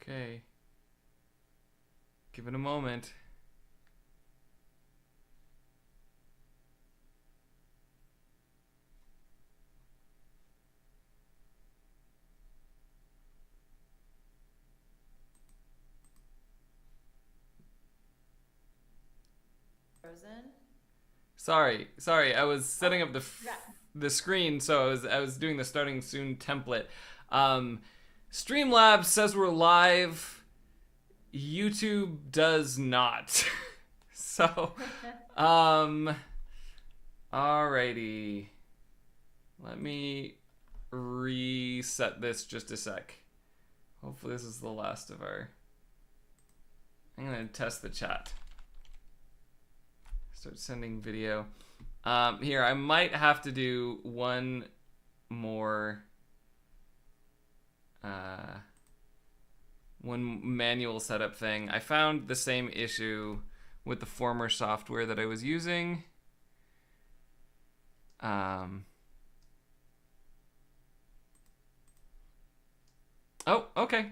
Okay. Give it a moment. Frozen. Sorry. I was Oh, setting up yeah. the screen, so I was doing the starting soon template. Um, Streamlabs says we're live. YouTube does not. So, um, alrighty. Let me reset this just a sec. Hopefully, this is the last of our. I'm gonna test the chat. Start sending video. Here, I might have to do one more. Uh, One manual setup thing. I found the same issue with the former software that I was using. Um, oh, okay.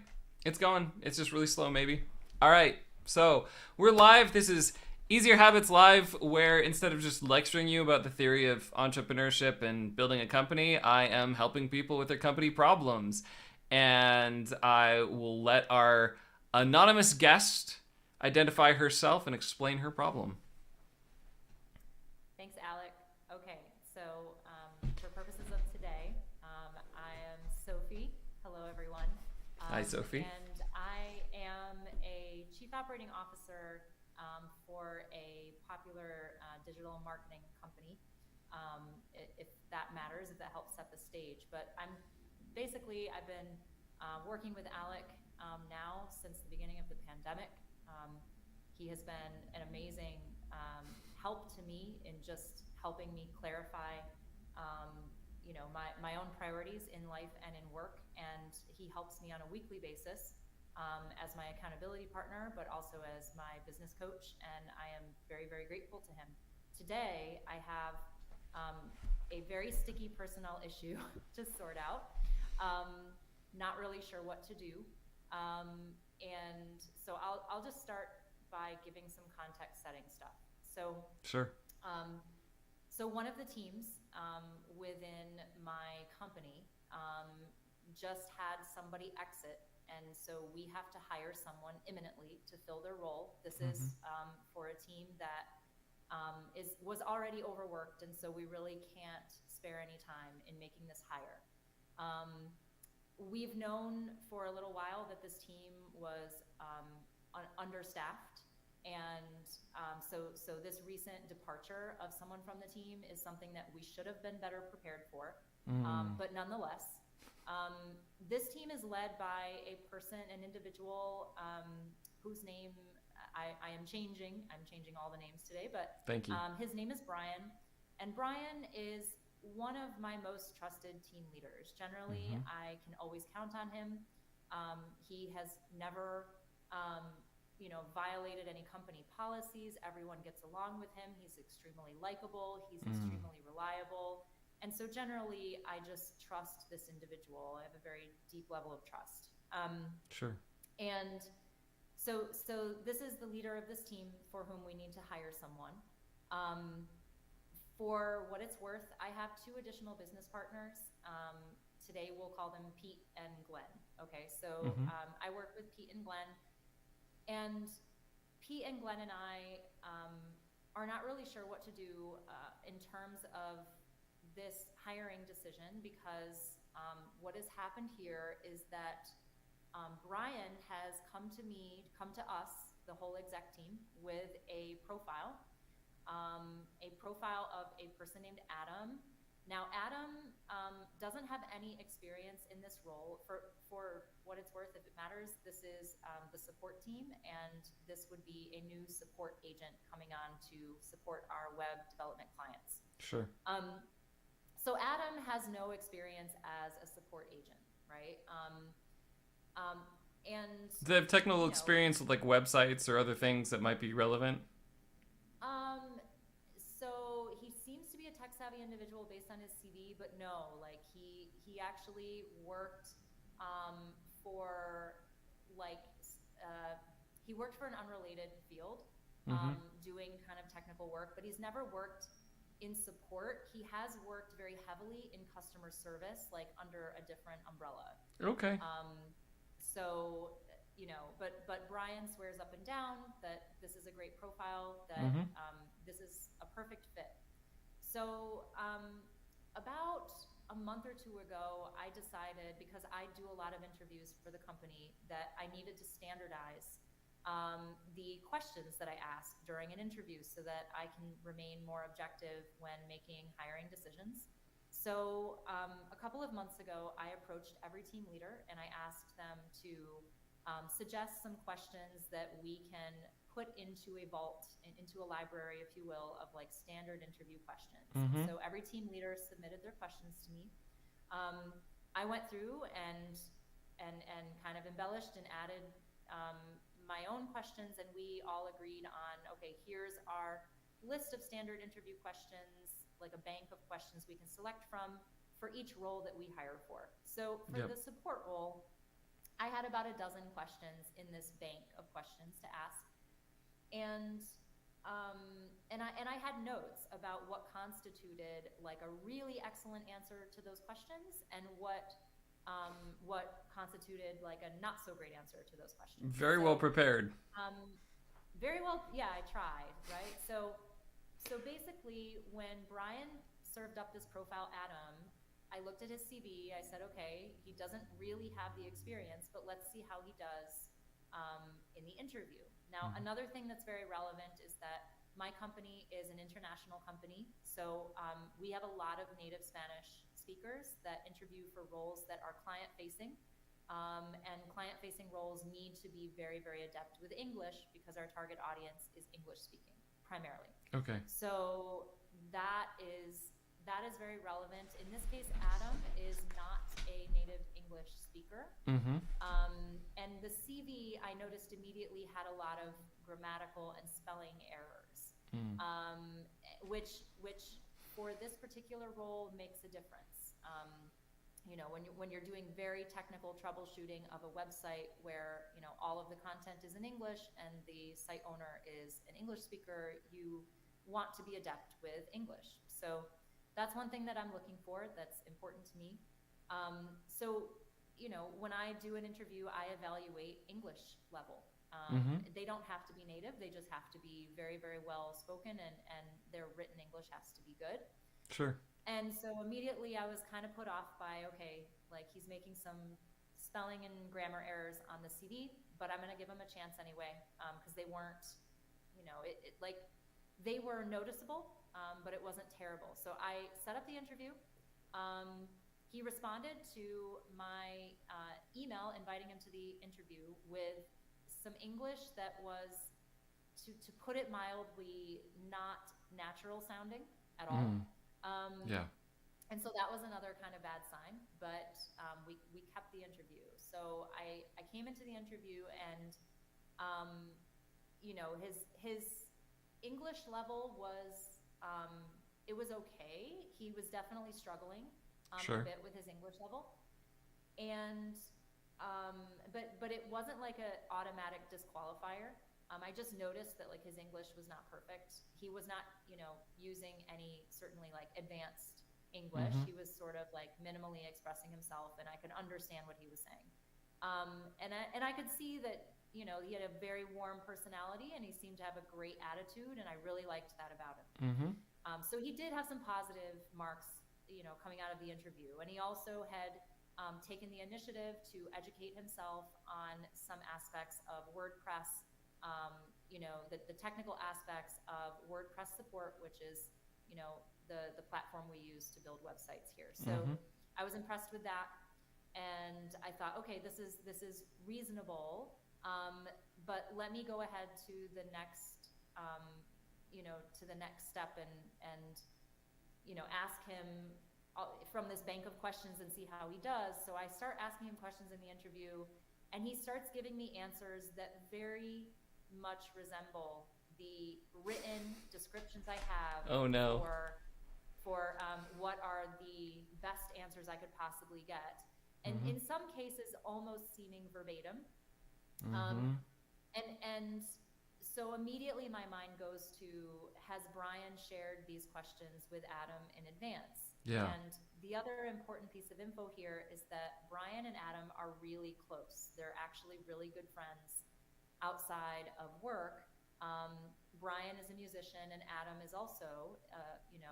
It's going. It's just really slow, maybe. All right. So we're live. This is Easier Habits Live, where instead of just lecturing you about the theory of entrepreneurship and building a company, I am helping people with their company problems. And I will let our anonymous guest identify herself and explain her problem. Thanks, Alec. Okay, so for purposes of today, I am Sophie. Hello, everyone. Hi, Sophie. And I am a chief operating officer for a popular digital marketing company. If that matters, if that helps set the stage. But I've been working with Alec now since the beginning of the pandemic. Um, he has been an amazing help to me in just helping me clarify, my own priorities in life and in work. And he helps me on a weekly basis as my accountability partner, but also as my business coach. And I am very, very grateful to him. Today, I have a very sticky personnel issue to sort out. Not really sure what to do. And so I'll just start by giving some context setting stuff. Sure. Um, so one of the teams within my company just had somebody exit, and so we have to hire someone imminently to fill their role. This Mm-hmm. is for a team that was already overworked, and so we really can't spare any time in making this hire. Um, we've known for a little while that this team was understaffed, and so this recent departure of someone from the team is something that we should have been better prepared for. Mm. But nonetheless, this team is led by a person, an individual whose name I am changing. I'm changing all the names today, but Thank you. his name is Brian, and Brian is one of my most trusted team leaders. Generally, Mm-hmm. I can always count on him. He has never, violated any company policies. Everyone gets along with him. He's extremely likable. He's Mm. extremely reliable. And so generally, I just trust this individual. I have a very deep level of trust. Sure. And so this is the leader of this team for whom we need to hire someone. Um, for what it's worth, I have two additional business partners. Today we'll call them Pete and Glenn. Okay, so Mm-hmm. I work with Pete and Glenn, and Pete and Glenn and I are not really sure what to do in terms of this hiring decision, because what has happened here is that Brian has come to us, the whole exec team, with a profile of a person named Adam. Now, Adam doesn't have any experience in this role. For what it's worth, if it matters, this is the support team, and this would be a new support agent coming on to support our web development clients. Sure. So Adam has no experience as a support agent, right? Um, and Do they have technical you know, experience with like websites or other things that might be relevant? Um, so he seems to be a tech savvy individual based on his CV, but no, like he actually worked for like he worked for an unrelated field, doing kind of technical work, but he's never worked in support. He has worked very heavily in customer service, like under a different umbrella. Okay. So, but Brian swears up and down that this is a great profile, that this is a perfect fit. So about a month or two ago, I decided, because I do a lot of interviews for the company, that I needed to standardize the questions that I ask during an interview so that I can remain more objective when making hiring decisions. So a couple of months ago, I approached every team leader and I asked them to suggest some questions that we can put into a vault, into a library, if you will, of like standard interview questions. So every team leader submitted their questions to me. I went through and kind of embellished and added my own questions, and we all agreed on, okay, here's our list of standard interview questions, like a bank of questions we can select from for each role that we hire for. So for the support role, I had about a dozen questions in this bank of questions to ask. And I had notes about what constituted like a really excellent answer to those questions and what constituted like a not so great answer to those questions. Very well prepared. Very well, yeah, I tried, right? So basically, when Brian served up this profile, Adam, I looked at his CV. I said, okay, he doesn't really have the experience, but let's see how he does in the interview. Now, another thing that's very relevant is that my company is an international company. So we have a lot of native Spanish speakers that interview for roles that are client-facing. And client-facing roles need to be very, very adept with English because our target audience is English-speaking primarily. Okay. So that is very relevant. In this case, Adam is not a native English speaker. And the CV, I noticed immediately, had a lot of grammatical and spelling errors, which for this particular role makes a difference. When you're doing very technical troubleshooting of a website where all of the content is in English and the site owner is an English speaker, you want to be adept with English. So that's one thing that I'm looking for that's important to me. When I do an interview, I evaluate English level. They don't have to be native. They just have to be very, very well spoken, and their written English has to be good. Sure. And so immediately I was kind of put off by, okay, like he's making some spelling and grammar errors on the CV, but I'm going to give him a chance anyway, because they weren't, they were noticeable, but it wasn't terrible. So I set up the interview. He responded to my email inviting him to the interview with some English that was, to put it mildly, not natural sounding at all. And so that was another kind of bad sign, but we kept the interview. So I came into the interview and, his English level was, it was okay. He was definitely struggling a bit with his English level. And, but it wasn't like an automatic disqualifier. I just noticed that like his English was not perfect. He was not, using any certainly like advanced English. He was sort of like minimally expressing himself, and I could understand what he was saying. And I could see that, he had a very warm personality and he seemed to have a great attitude, and I really liked that about him. So he did have some positive marks, coming out of the interview. And he also had taken the initiative to educate himself on some aspects of WordPress, the technical aspects of WordPress support, which is, the platform we use to build websites here. So I was impressed with that. And I thought, okay, this is reasonable, but let me go ahead to the next, to the next step and ask him from this bank of questions and see how he does. So I start asking him questions in the interview, and he starts giving me answers that very much resemble the written descriptions I have. Oh no. For what are the best answers I could possibly get. And in some cases, almost seeming verbatim. Mm-hmm. And so immediately my mind goes to, has Brian shared these questions with Adam in advance? Yeah. And the other important piece of info here is that Brian and Adam are really close. They're actually really good friends outside of work. Um, Brian is a musician, and Adam is also,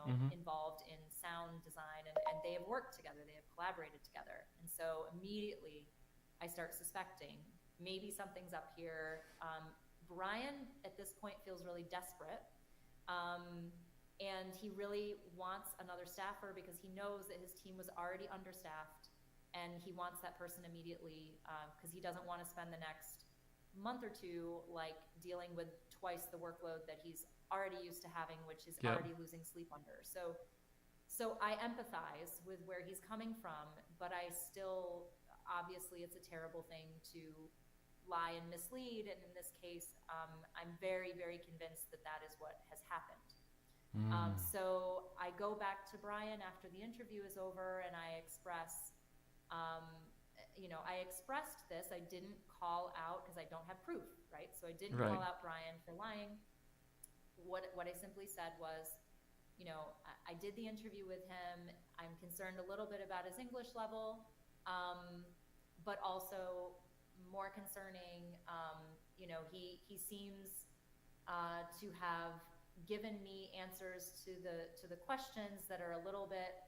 Mm-hmm. involved in sound design, and they have worked together. They have collaborated together. And so immediately I start suspecting maybe something's up here. Brian at this point feels really desperate. Um, and he really wants another staffer because he knows that his team was already understaffed, and he wants that person immediately, because he doesn't want to spend the next month or two like dealing with twice the workload that he's already used to having, which is Yep. already losing sleep under. So I empathize with where he's coming from, but I still, obviously it's a terrible thing to lie and mislead, and in this case, I'm very, very convinced that that is what has happened. Mm. So I go back to Brian after the interview is over, and I express, um, I expressed this. I didn't call out because I don't have proof, right? So I didn't Right. call out Brian for lying. What I simply said was, I did the interview with him. I'm concerned a little bit about his English level, but also more concerning, he seems to have given me answers to the questions that are a little bit,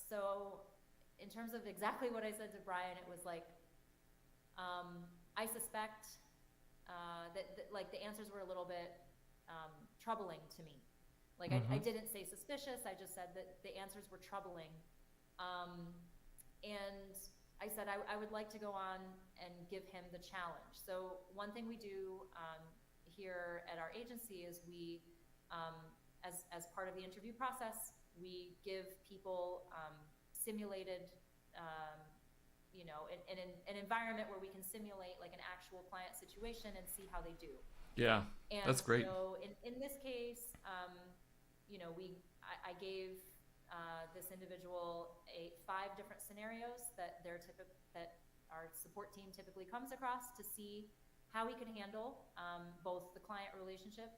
so in terms of exactly what I said to Brian, it was like, I suspect that like the answers were a little bit troubling to me. Like I Mm-hmm. didn't say suspicious. I just said that the answers were troubling. And I said I would like to go on and give him the challenge. So one thing we do here at our agency is we, as part of the interview process, we give people simulated, an environment where we can simulate like an actual client situation and see how they do. Yeah. And That's great. so in this case, I gave this individual 5 different scenarios that that our support team typically comes across to see how he could handle both the client relationship,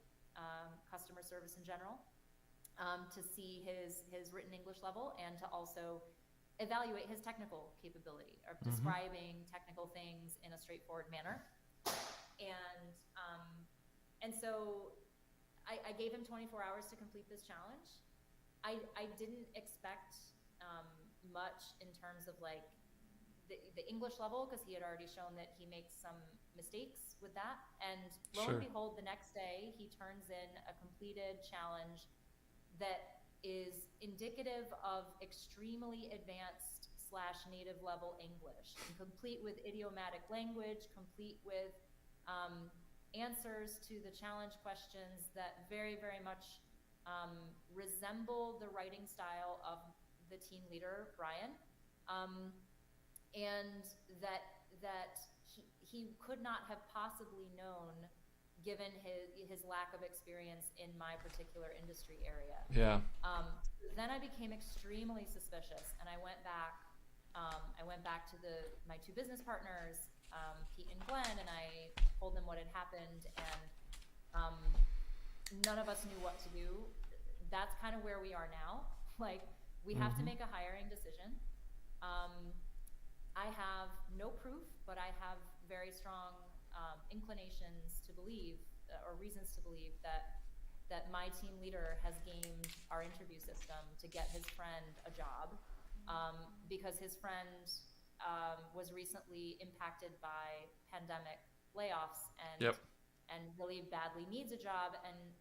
customer service in general, to see his written English level, and to also evaluate his technical capability of Mm-hmm. describing technical things in a straightforward manner. And so I gave him 24 hours to complete this challenge. I didn't expect much in terms of like the English level, because he had already shown that he makes some mistakes with that. And lo Sure. and behold, the next day he turns in a completed challenge that is indicative of extremely advanced / native level English, and complete with idiomatic language, complete with answers to the challenge questions that very, very much resemble the writing style of the team leader, Brian, and that he could not have possibly known, given his lack of experience in my particular industry area. Yeah. Then I became extremely suspicious, and I went back. I went back to my 2 business partners, Pete and Glenn, and I told them what had happened, and none of us knew what to do. That's kind of where we are now. Like, we have to Mm-hmm. make a hiring decision. I have no proof, but I have very strong inclinations to believe, or reasons to believe, that my team leader has gamed our interview system to get his friend a job, because his friend was recently impacted by pandemic layoffs, Yep. and really badly needs a job,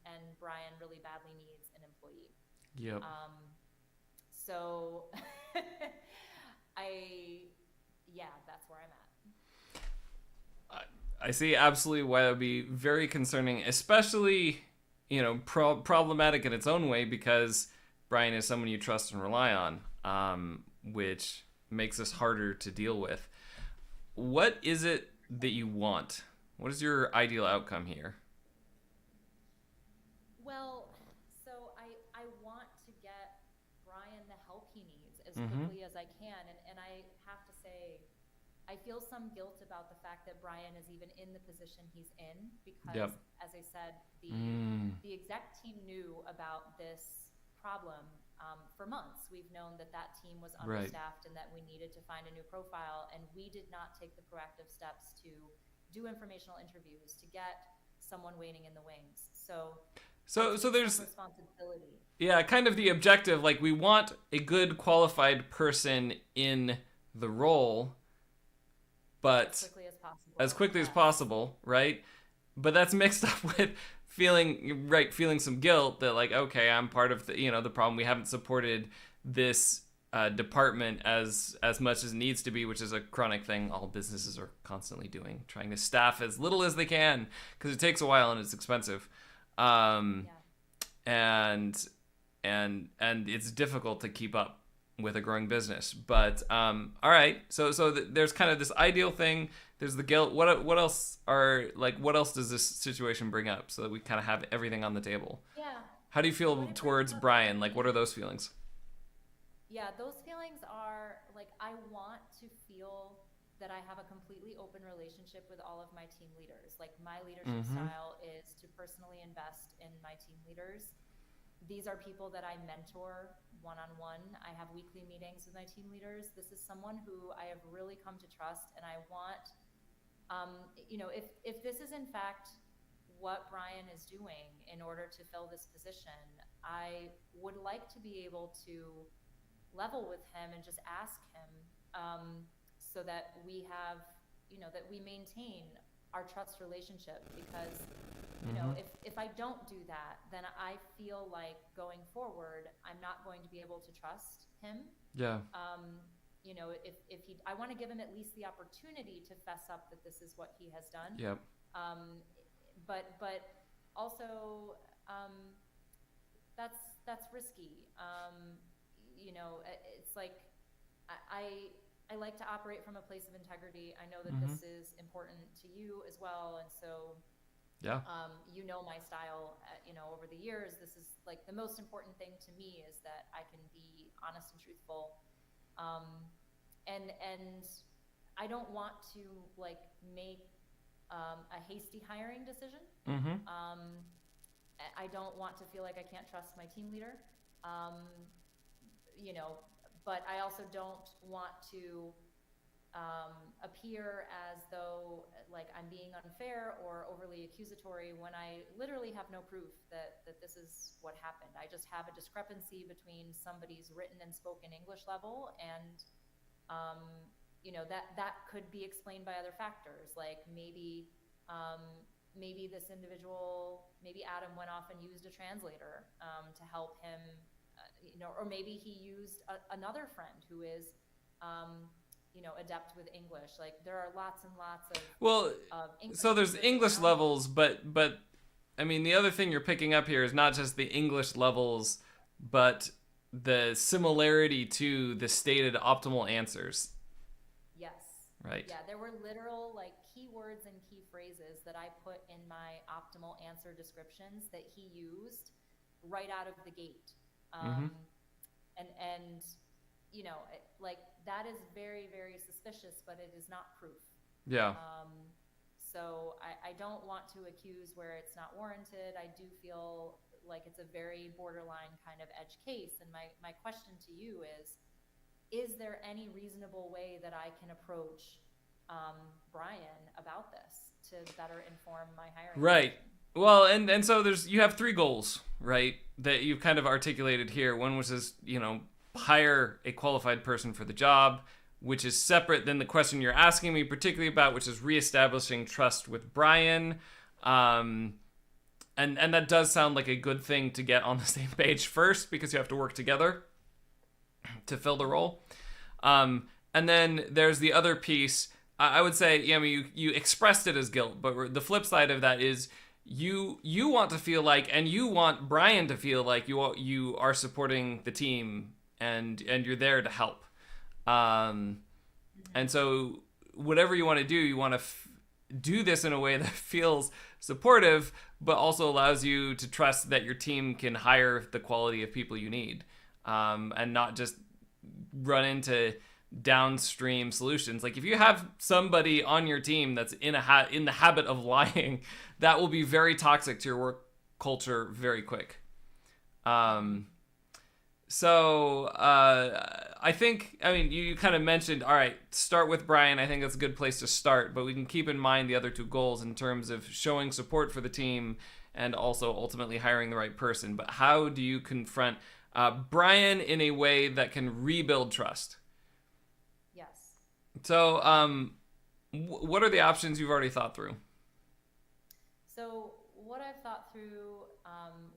and Brian really badly needs an employee. Yep. So that's where I'm at. I see absolutely why that would be very concerning, especially, problematic in its own way, because Brian is someone you trust and rely on, which makes this harder to deal with. What is it that you want? What is your ideal outcome here? Well, so I want to get Brian the help he needs as as quickly as I can. And I have to say, I feel some guilt about the fact that Brian is even in the position he's in because, as I said, the exec team knew about this problem for months. We've known that that team was understaffed and that we needed to find a new profile, and we did not take the proactive steps to do informational interviews, to get someone waiting in the wings. So there's responsibility. Yeah, kind of the objective, like we want a good qualified person in the role, but as quickly as possible, right? But that's mixed up with feeling some guilt that like, okay, I'm part of the problem. We haven't supported this department as much as it needs to be, which is a chronic thing all businesses are constantly doing, trying to staff as little as they can because it takes a while and it's expensive. And it's difficult to keep up with a growing business. But all right, so there's kind of this ideal thing. There's the guilt. What else does this situation bring up so that we kind of have everything on the table? Yeah. How do you feel towards Brian? Like, what are those feelings? Yeah, those feelings are like, I want to feel that I have a completely open relationship with all of my team leaders. Like, my leadership style is to personally invest in my team leaders. These are people that I mentor one-on-one. I have weekly meetings with my team leaders. This is someone who I have really come to trust, and I want, if this is in fact what Brian is doing in order to fill this position, I would like to be able to level with him and just ask him, so that we have, that we maintain our trust relationship, because if I don't do that, then I feel like going forward I'm not going to be able to trust him. If he, I want to give him at least the opportunity to fess up that this is what he has done. But also that's risky. It's like I like to operate from a place of integrity. I know that this is important to you as well, and so my style. Over the years, this is like the most important thing to me is that I can be honest and truthful, and I don't want to like make a hasty hiring decision. I don't want to feel like I can't trust my team leader. But I also don't want to appear as though like I'm being unfair or overly accusatory when I literally have no proof that this is what happened. I just have a discrepancy between somebody's written and spoken English level, and that could be explained by other factors, like maybe this individual, maybe Adam went off and used a translator to help him. Or maybe he used another friend who is, adept with English. Like, there are lots and lots of English. So there's English levels, but I mean, the other thing you're picking up here is not just the English levels, but the similarity to the stated optimal answers. Yes. Right. Yeah, there were literal like keywords and key phrases that I put in my optimal answer descriptions that he used right out of the gate. Like that is very, very suspicious, but it is not proof. So I don't want to accuse where it's not warranted. I do feel like it's a very borderline kind of edge case. And my question to you is there any reasonable way that I can approach Brian about this to better inform my hiring? Right. Decision? Well, and so you have three goals, right, that you've kind of articulated here. One was is, hire a qualified person for the job, which is separate than the question you're asking me particularly about, which is reestablishing trust with Brian. And that does sound like a good thing to get on the same page first, because you have to work together to fill the role. And then there's the other piece. I would say, you expressed it as guilt, but the flip side of that is you want to feel like, and you want Brian to feel like you are supporting the team and you're there to help. And so whatever you want to do, you want to do this in a way that feels supportive, but also allows you to trust that your team can hire the quality of people you need, and not just run into downstream solutions. Like if you have somebody on your team that's in the habit of lying, that will be very toxic to your work culture very quick. So I think, I mean, you kind of mentioned, all right, start with Brian. I think that's a good place to start, but we can keep in mind the other two goals in terms of showing support for the team and also ultimately hiring the right person. But how do you confront Brian in a way that can rebuild trust? Yes. So what are the options you've already thought through? So what I've thought through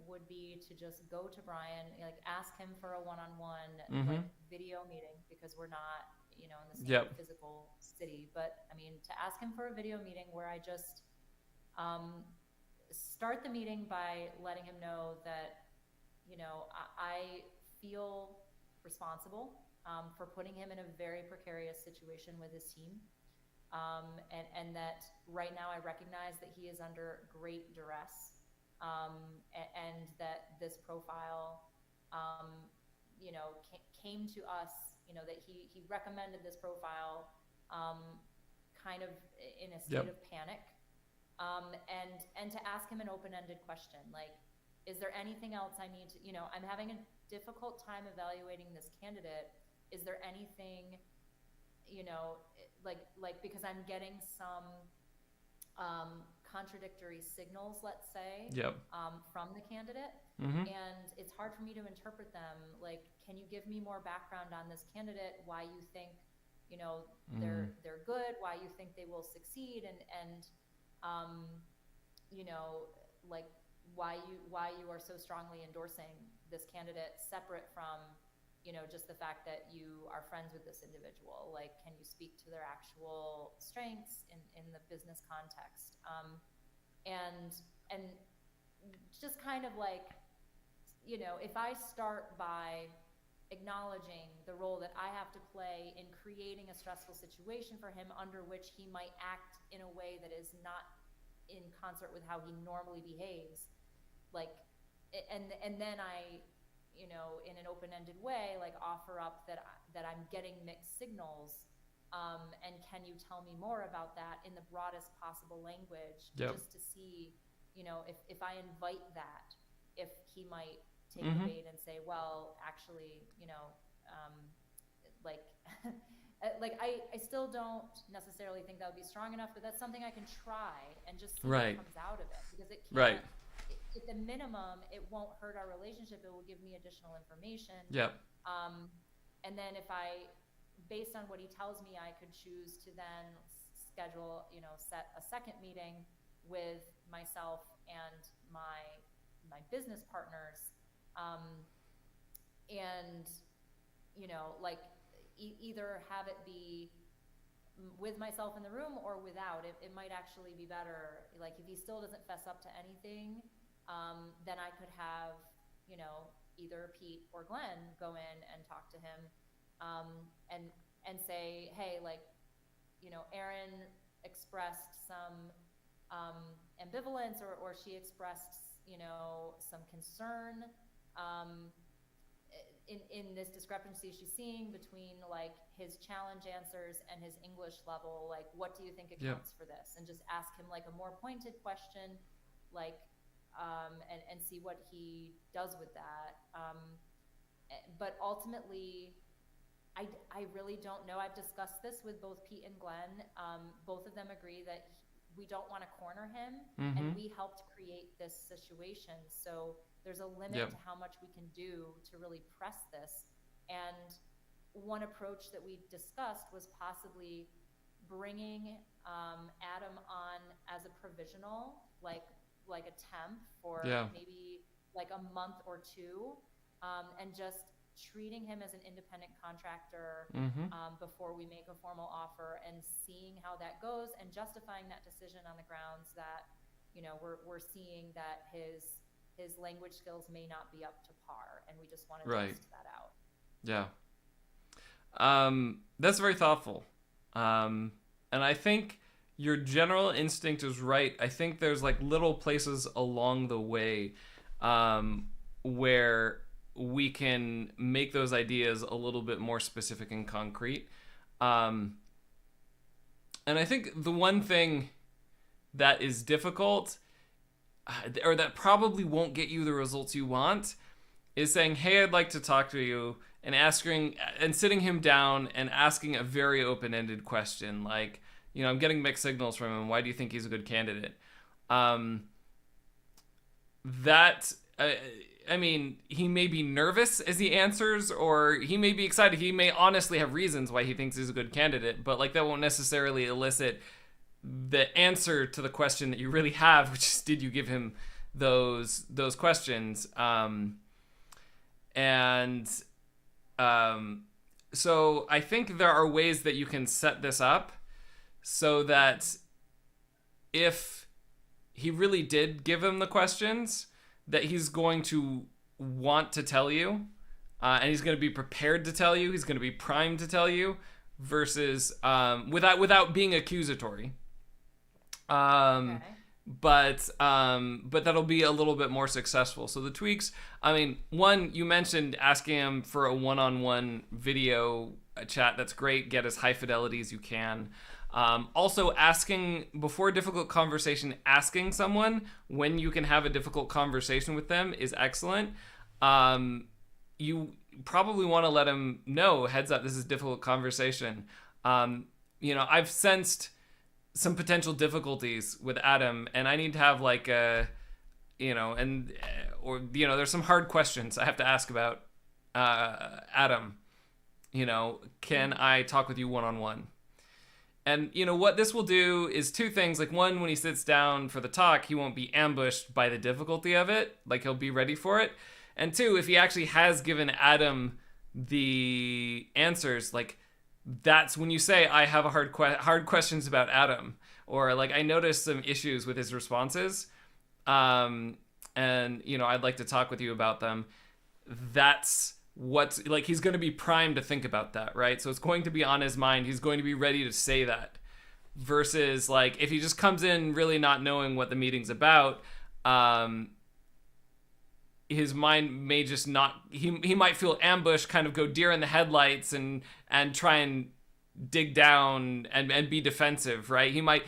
would be to just go to Brian, like ask him for a one-on-one like video meeting, because we're not, in the same physical city. But I mean, to ask him for a video meeting where I just start the meeting by letting him know that, I feel responsible for putting him in a very precarious situation with his team. And that right now I recognize that he is under great duress, and that this profile, came to us, that he recommended this profile, kind of in a state of panic, and to ask him an open-ended question, like, is there anything else I need to, I'm having a difficult time evaluating this candidate. Is there anything, because I'm getting some contradictory signals, let's say, from the candidate, and it's hard for me to interpret them. Like, can you give me more background on this candidate? Why you think, they're good? Why you think they will succeed? And like why you are so strongly endorsing this candidate, separate from just the fact that you are friends with this individual. Like, can you speak to their actual strengths in the business context? And just kind of like, if I start by acknowledging the role that I have to play in creating a stressful situation for him under which he might act in a way that is not in concert with how he normally behaves, like, and then I, in an open-ended way, like, offer up that I'm getting mixed signals, and can you tell me more about that in the broadest possible language, just to see, if I invite that, if he might take the bait and say, well, actually, like, like I still don't necessarily think that would be strong enough, but that's something I can try and just see what comes out of it, because it can't, at the minimum, it won't hurt our relationship. It will give me additional information. And then if based on what he tells me, I could choose to then schedule, set a second meeting with myself and my business partners, and like, either have it be with myself in the room or without. It might actually be better, like, if he still doesn't fess up to anything, then I could have, either Pete or Glenn go in and talk to him, and say, hey, like, Erin expressed some ambivalence, or she expressed, some concern, in this discrepancy she's seeing between, like, his challenge answers and his English level. Like, what do you think accounts for this? And just ask him, like, a more pointed question, like, and see what he does with that. But ultimately, I really don't know. I've discussed this with both Pete and Glenn. Both of them agree that we don't want to corner him, and we helped create this situation. So there's a limit to how much we can do to really press this. And one approach that we discussed was possibly bringing Adam on as a provisional, like a temp for maybe like a month or two, and just treating him as an independent contractor before we make a formal offer, and seeing how that goes, and justifying that decision on the grounds that, we're seeing that his language skills may not be up to par, and we just want to test that out. That's very thoughtful. And I think your general instinct is right. I think there's like little places along the way where we can make those ideas a little bit more specific and concrete. And I think the one thing that is difficult, or that probably won't get you the results you want, is saying, hey, I'd like to talk to you, and sitting him down and asking a very open-ended question. Like, I'm getting mixed signals from him. Why do you think he's a good candidate? He may be nervous as he answers, or he may be excited. He may honestly have reasons why he thinks he's a good candidate, but that won't necessarily elicit the answer to the question that you really have, which is, did you give him those questions? So I think there are ways that you can set this up so that if he really did give him the questions, that he's going to want to tell you, and he's going to be prepared to tell you. He's going to be primed to tell you, versus without being accusatory. Okay. But that'll be a little bit more successful. So the tweaks, one, you mentioned asking him for a one-on-one video chat. That's great. Get as high fidelity as you can. Also, asking before a difficult conversation, asking someone when you can have a difficult conversation with them is excellent. You probably want to let them know, heads up, this is a difficult conversation. I've sensed some potential difficulties with Adam, and I need to have there's some hard questions I have to ask about Adam. Can I talk with you one-on-one? And what this will do is two things. Like, one, when he sits down for the talk, he won't be ambushed by the difficulty of it. He'll be ready for it. And two, if he actually has given Adam the answers, that's when you say, I have a hard questions about Adam, or I noticed some issues with his responses, and I'd like to talk with you about them. That's what's he's going to be primed to think about that, right? So it's going to be on his mind. He's going to be ready to say that, versus if he just comes in really not knowing what the meeting's about, his mind may just not, he might feel ambushed, kind of go deer in the headlights and try and dig down and be defensive, right? He might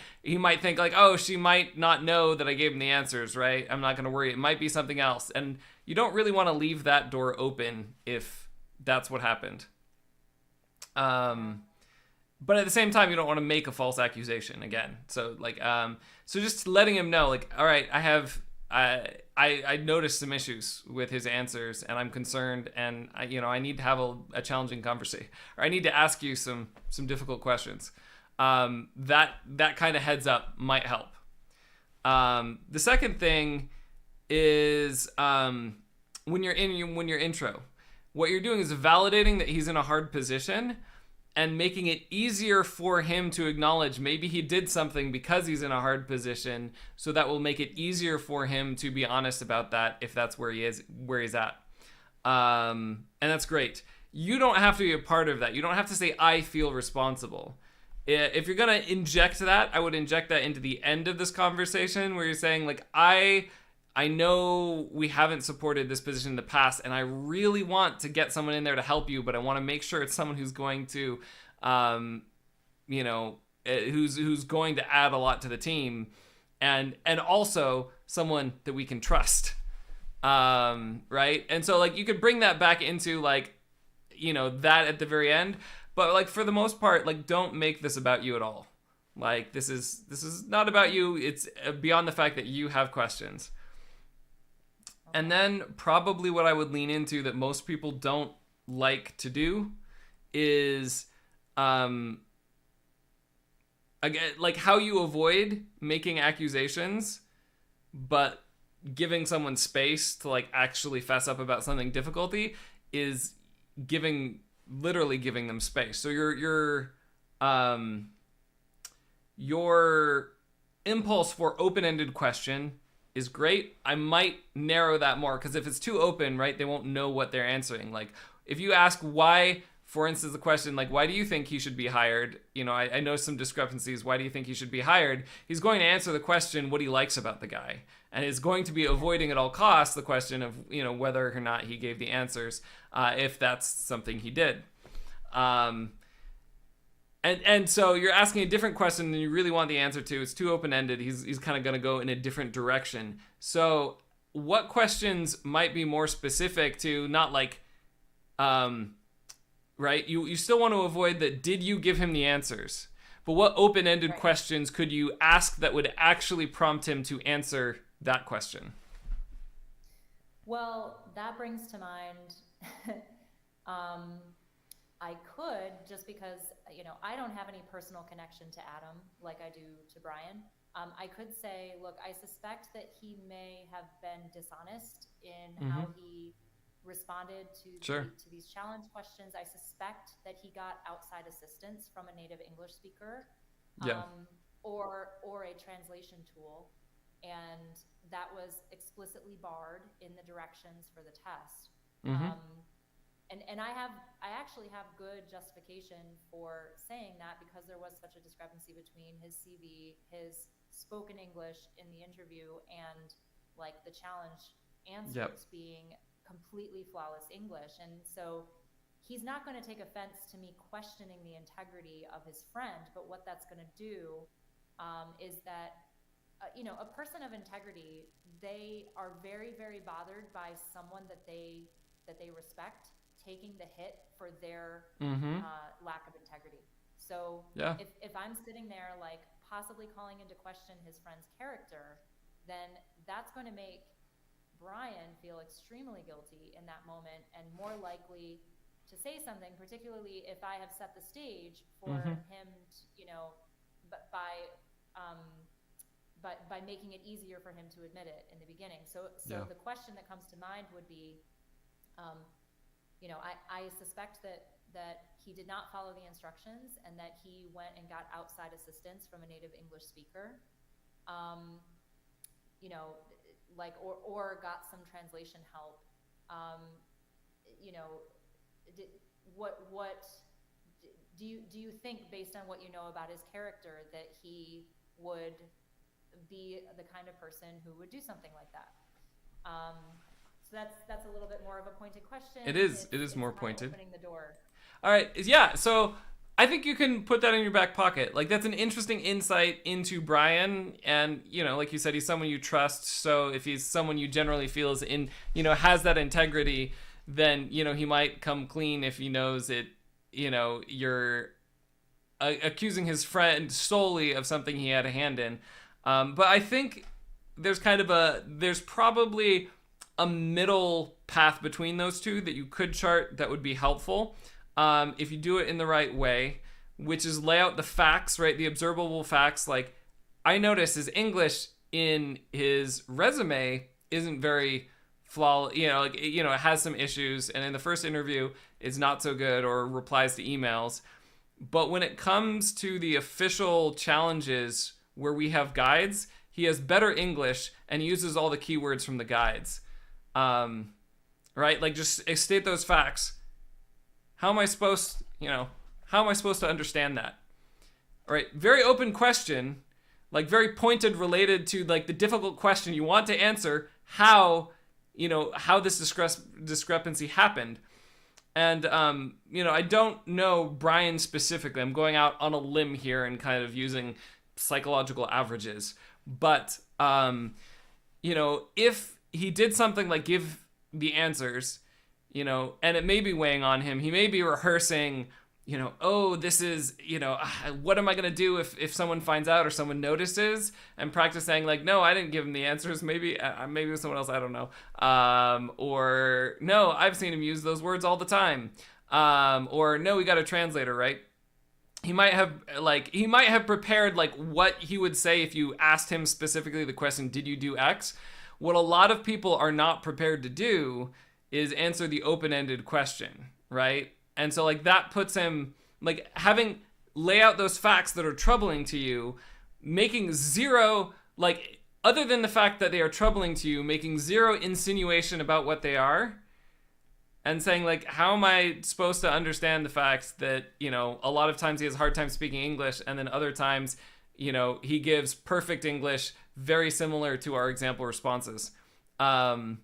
think oh, she might not know that I gave him the answers, right? I'm not going to worry. It might be something else. And you don't really want to leave that door open if that's what happened. But at the same time, you don't want to make a false accusation again. So so just letting him know, all right, I noticed some issues with his answers, and I'm concerned, and I need to have a challenging conversation, or I need to ask you some difficult questions. That kind of heads up might help. The second thing is when you're in your intro, what you're doing is validating that he's in a hard position, and making it easier for him to acknowledge maybe he did something because he's in a hard position, so that will make it easier for him to be honest about that if that's where he's at. And that's great. You don't have to be a part of that. You don't have to say, I feel responsible. If you're going to inject that, I would inject that into the end of this conversation, where you're saying, I know we haven't supported this position in the past, and I really want to get someone in there to help you, but I want to make sure it's someone who's going to, who's going to add a lot to the team, and also someone that we can trust, right? And so you could bring that back into that at the very end, but for the most part, don't make this about you at all. This is not about you. It's beyond the fact that you have questions. And then probably what I would lean into that most people don't like to do is, again, how you avoid making accusations, but giving someone space to actually fess up about something difficulty is literally giving them space. So your impulse for open-ended question is great. I might narrow that more, because if it's too open, right, they won't know what they're answering. If you ask why, for instance, the question, why do you think he should be hired? I know some discrepancies. Why do you think he should be hired? He's going to answer the question what he likes about the guy. and is going to be avoiding at all costs the question of, whether or not he gave the answers, if that's something he did. And so you're asking a different question than you really want the answer to. It's too open-ended. He's kind of going to go in a different direction. So what questions might be more specific to not like, right? You still want to avoid that. Did you give him the answers? But what open-ended questions could you ask that would actually prompt him to answer that question? Well, that brings to mind, I could, just because, I don't have any personal connection to Adam like I do to Brian. I could say, look, I suspect that he may have been dishonest in how he responded to these challenge questions. I suspect that he got outside assistance from a native English speaker, or a translation tool, and that was explicitly barred in the directions for the test. And I actually have good justification for saying that, because there was such a discrepancy between his CV, his spoken English in the interview, and like the challenge answers being completely flawless English. And so he's not going to take offense to me questioning the integrity of his friend, but what that's going to do is that a person of integrity, they are very, very bothered by someone that they respect taking the hit for their lack of integrity. So if I'm sitting there like possibly calling into question his friend's character, then that's going to make Brian feel extremely guilty in that moment, and more likely to say something, particularly if I have set the stage for him, but by making it easier for him to admit it in the beginning. So the question that comes to mind would be, I suspect that he did not follow the instructions, and that he went and got outside assistance from a native English speaker, or got some translation help. What do you think, based on what you know about his character, that he would be the kind of person who would do something like that? So that's a little bit more of a pointed question. It is more pointed. Opening the door. All right. Yeah. So I think you can put that in your back pocket. Like, that's an interesting insight into Brian. And, like you said, he's someone you trust. So if he's someone you generally feel is has that integrity, then, he might come clean if he knows it, you're accusing his friend solely of something he had a hand in. But I think there's probably a middle path between those two that you could chart that would be helpful, if you do it in the right way, which is lay out the facts, right? The observable facts. Like, I notice his English in his resume isn't very flawless, it has some issues, and in the first interview is not so good, or replies to emails. But when it comes to the official challenges where we have guides, he has better English and uses all the keywords from the guides. Right? Like, just state those facts. How am I supposed to understand that? All right. Very open question, like very pointed, related to like the difficult question you want to answer, how this discrepancy happened. And, I don't know Brian specifically. I'm going out on a limb here and kind of using psychological averages. But, if he did something like give the answers, and it may be weighing on him, he may be rehearsing, this is, what am I going to do if someone finds out or someone notices, and practice saying like, no, I didn't give him the answers. Maybe it was someone else. I don't know. Or no, I've seen him use those words all the time. Or no, we got a translator, right? He might have prepared like what he would say if you asked him specifically the question, did you do X? What a lot of people are not prepared to do is answer the open-ended question, right? And so like that puts him, like, lay out those facts that are troubling to you, making zero, like, other than the fact that they are troubling to you, making zero insinuation about what they are, and saying like, how am I supposed to understand the facts that, a lot of times he has a hard time speaking English, and then other times, he gives perfect English very similar to our example responses. Um,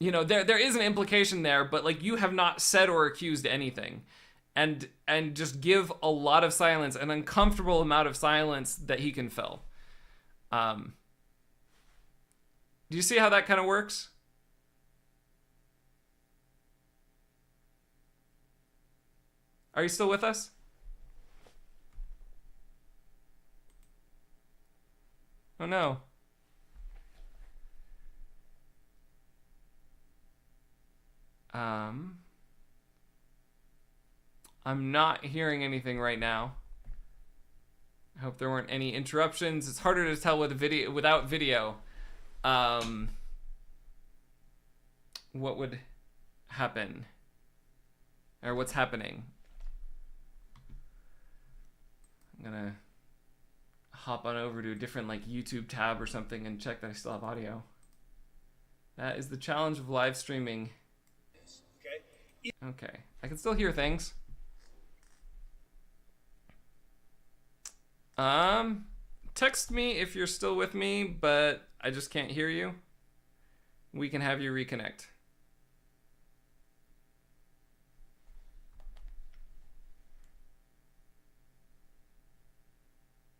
there is an implication there, but like you have not said or accused anything. And just give a lot of silence, an uncomfortable amount of silence that he can fill. Do you see how that kind of works? Are you still with us? Oh no. I'm not hearing anything right now. I hope there weren't any interruptions. It's harder to tell without video. What would happen? Or what's happening? I'm gonna hop on over to a different like YouTube tab or something and check that I still have audio. That is the challenge of live streaming. Okay. I can still hear things. Text me if you're still with me, but I just can't hear you. We can have you reconnect.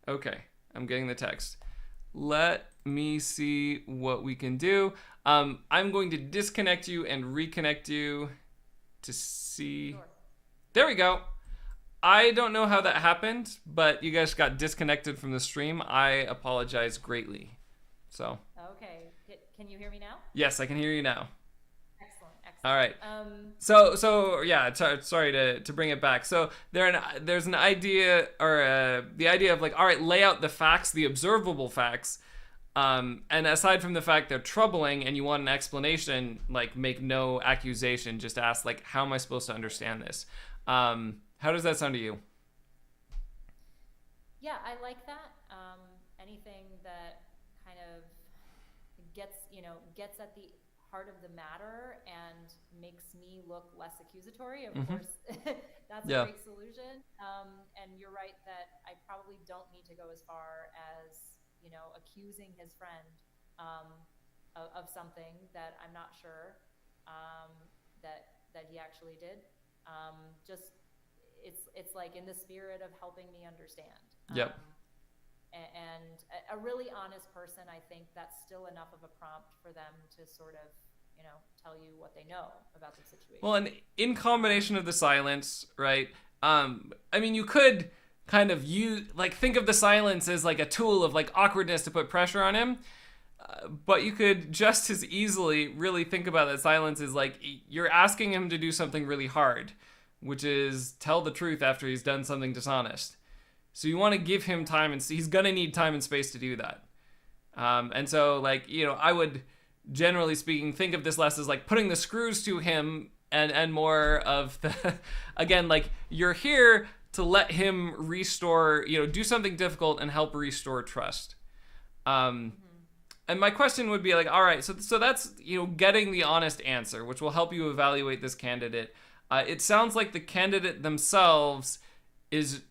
Okay, I'm getting the text. Let me see what we can do. I'm going to disconnect you and reconnect you to see. Sure. There we go. I don't know how that happened, but you guys got disconnected from the stream. I apologize greatly. So. Okay. Can you hear me now? Yes, I can hear you now. Excellent. All right. So yeah. Sorry to bring it back. So there's an idea, or the idea of like, all right, lay out the facts, the observable facts, and aside from the fact they're troubling, and you want an explanation, like make no accusation. Just ask like, how am I supposed to understand this? How does that sound to you? Yeah, I like that. Anything that kind of gets at the heart of the matter and makes me look less accusatory. Of course, that's a great solution. And you're right that I probably don't need to go as far as, accusing his friend of something that I'm not sure that he actually did. Just it's like in the spirit of helping me understand. Yep. And a really honest person, I think that's still enough of a prompt for them to sort of, tell you what they know about the situation. Well, and in combination of the silence, right? I mean, you could kind of think of the silence as like a tool of like awkwardness to put pressure on him. But you could just as easily really think about that silence as like you're asking him to do something really hard, which is tell the truth after he's done something dishonest. So you want to give him time, and he's going to need time and space to do that. And so, like, I would, generally speaking, think of this less as like putting the screws to him and more of the, again, like you're here to let him restore, do something difficult and help restore trust. And my question would be like, all right, so that's, getting the honest answer, which will help you evaluate this candidate. It sounds like the candidate themselves is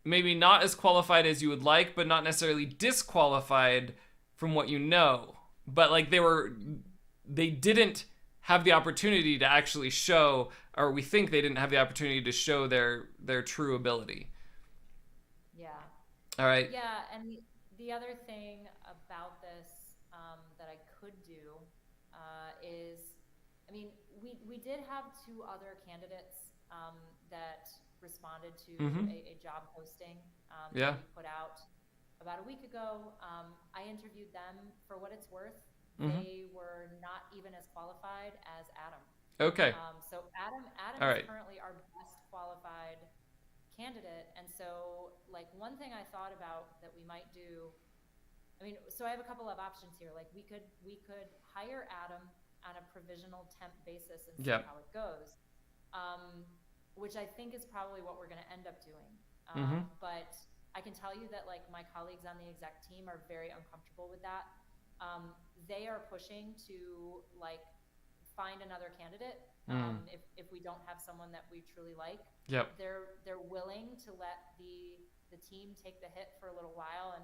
maybe not as qualified as you would like, but not necessarily disqualified from what you know. But like they didn't have the opportunity to actually show, or we think they didn't have the opportunity to show their true ability. Yeah. All right. Yeah, and the other thing about this that I could do is, I mean, we did have two other candidates that responded to a job posting that we put out about a week ago. I interviewed them. For what it's worth, they were not even as qualified as Adam. Okay. So Adam is currently our best qualified candidate. And so, like, one thing I thought about that we might do, I mean, so I have a couple of options here. Like, we could hire Adam on a provisional temp basis and see how it goes. Which I think is probably what we're going to end up doing. But I can tell you that like my colleagues on the exec team are very uncomfortable with that. They are pushing to like find another candidate if we don't have someone that we truly like. Yep. They're willing to let the the team take the hit for a little while and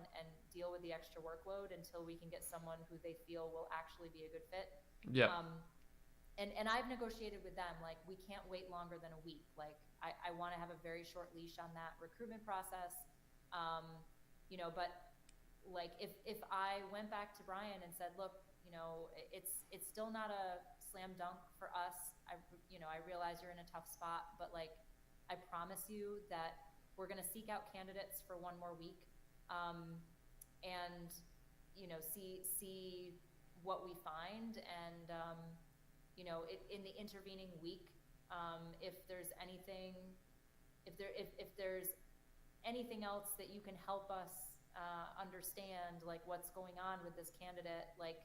deal with the extra workload until we can get someone who they feel will actually be a good fit. Yeah. And I've negotiated with them, like, we can't wait longer than a week. Like, I want to have a very short leash on that recruitment process. But like, if I went back to Brian and said, look, it's still not a slam dunk for us. I realize you're in a tough spot, but like, I promise you that we're going to seek out candidates for one more week, and see what we find, and in the intervening week, if there's anything else that you can help us understand, like what's going on with this candidate, like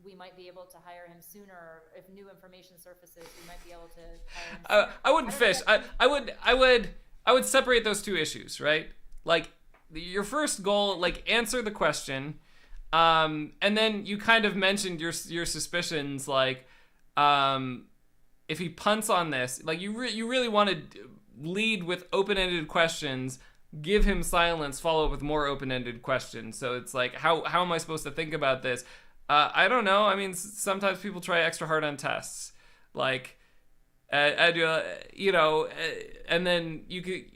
we might be able to hire him sooner. If new information surfaces, we might be able to hire him sooner. I wouldn't fish. I would separate those two issues, right? Like, your first goal, like, answer the question, and then you kind of mentioned your suspicions, like, if he punts on this, like, you really want to lead with open-ended questions, give him silence, follow up with more open-ended questions. So it's like, how am I supposed to think about this? I don't know. I mean, sometimes people try extra hard on tests, like, and then you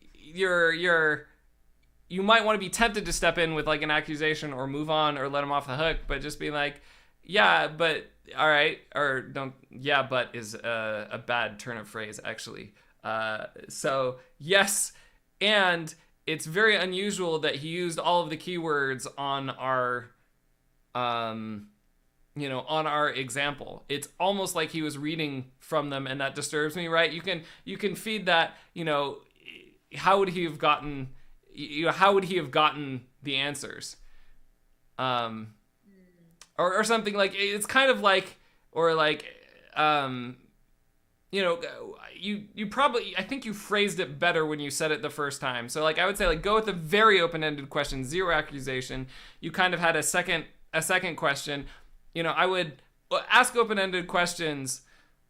might want to be tempted to step in with like an accusation or move on or let him off the hook, but just be like, yeah, but all right, or don't. Yeah, but is a bad turn of phrase, actually. So yes, and it's very unusual that he used all of the keywords on our on our example. It's almost like he was reading from them, and that disturbs me, right? You can feed that, how would he have gotten the answers? Or something like, it's kind of like, or like, you probably, I think you phrased it better when you said it the first time. So like, I would say, like, go with a very open-ended question, zero accusation. You kind of had a second question. I would ask open-ended questions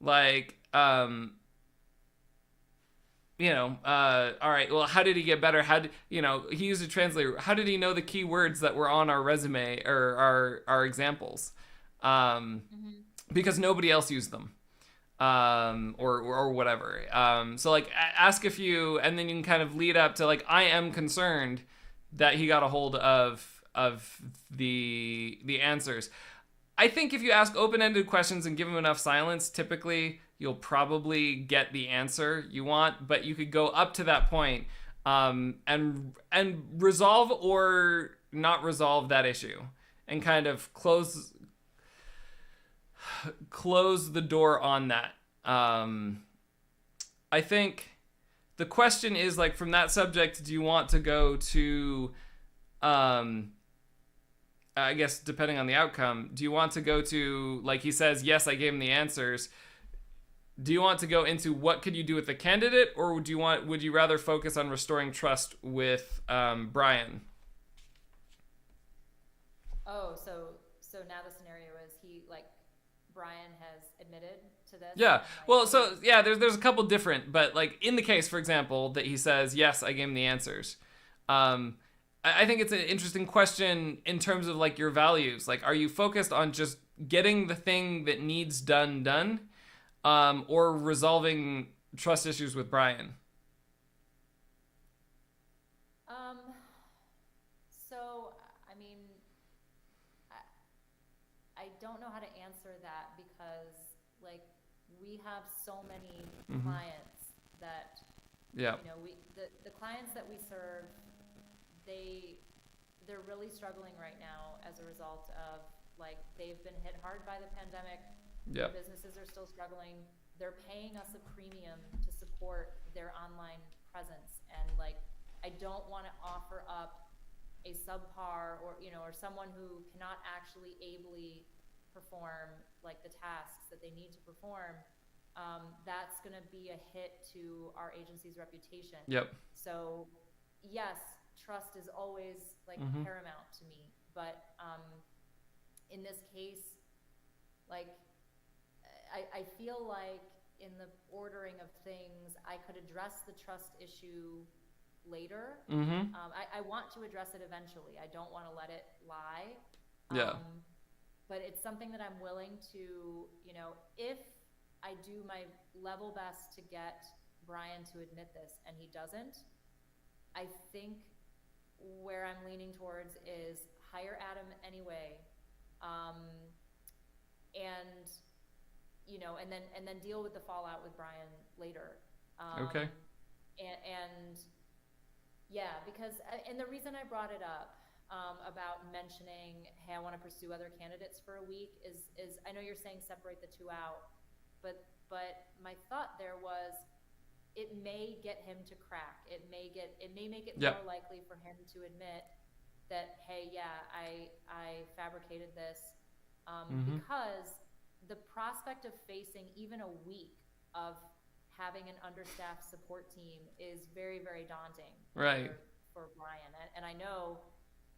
like, all right, well, how did he get better? He used a translator. How did he know the key words that were on our resume or our examples? Because nobody else used them, or whatever. So like, ask a few, and then you can kind of lead up to like, I am concerned that he got a hold of the answers. I think if you ask open-ended questions and give him enough silence, typically you'll probably get the answer you want, but you could go up to that point, and resolve or not resolve that issue, and kind of close the door on that. I think the question is, like, from that subject, do you want to go to, I guess depending on the outcome, do you want to go to, like, he says, yes, I gave him the answers. Do you want to go into what could you do with the candidate, or would you rather focus on restoring trust with Brian? Oh, so now the scenario is Brian has admitted to this? Yeah. Well, so yeah, there's a couple different, but like in the case, for example, that he says, yes, I gave him the answers. I think it's an interesting question in terms of like your values. Like, are you focused on just getting the thing that needs done, or resolving trust issues with Brian? So, I mean, I don't know how to answer that, because like, we have so many clients that, the clients that we serve, they're really struggling right now as a result of, like, they've been hit hard by the pandemic. Yep. Their businesses are still struggling. They're paying us a premium to support their online presence, and like, I don't want to offer up a subpar or someone who cannot actually ably perform like the tasks that they need to perform. That's going to be a hit to our agency's reputation. Yep. So yes, trust is always like paramount to me, but in this case, like, I feel like in the ordering of things, I could address the trust issue later. Mm-hmm. I want to address it eventually. I don't want to let it lie. Yeah. But it's something that I'm willing to, if I do my level best to get Brian to admit this and he doesn't, I think where I'm leaning towards is hire Adam anyway. And and then deal with the fallout with Brian later. Okay. And yeah, because and the reason I brought it up about mentioning, hey, I want to pursue other candidates for a week is I know you're saying separate the two out, but my thought there was it may get him to crack. It may make it more likely for him to admit that, hey, yeah, I fabricated this, because the prospect of facing even a week of having an understaffed support team is very, very daunting for Brian. And I know,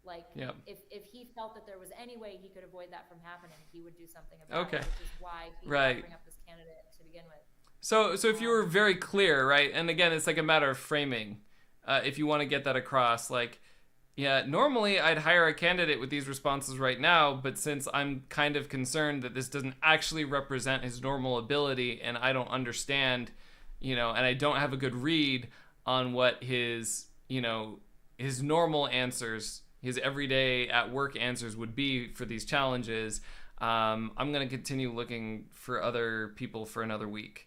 if he felt that there was any way he could avoid that from happening, he would do something about it, which is why he didn't bring up this candidate to begin with. So if you were very clear, right, and again, it's like a matter of framing, if you want to get that across, yeah, normally I'd hire a candidate with these responses right now, but since I'm kind of concerned that this doesn't actually represent his normal ability and I don't understand, and I don't have a good read on what his normal answers, his everyday at work answers would be for these challenges, I'm going to continue looking for other people for another week.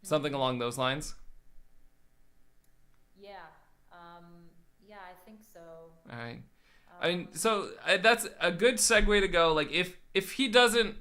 Something along those lines? Yeah. Yeah, I think so. All right. I mean, so that's a good segue to go. If he doesn't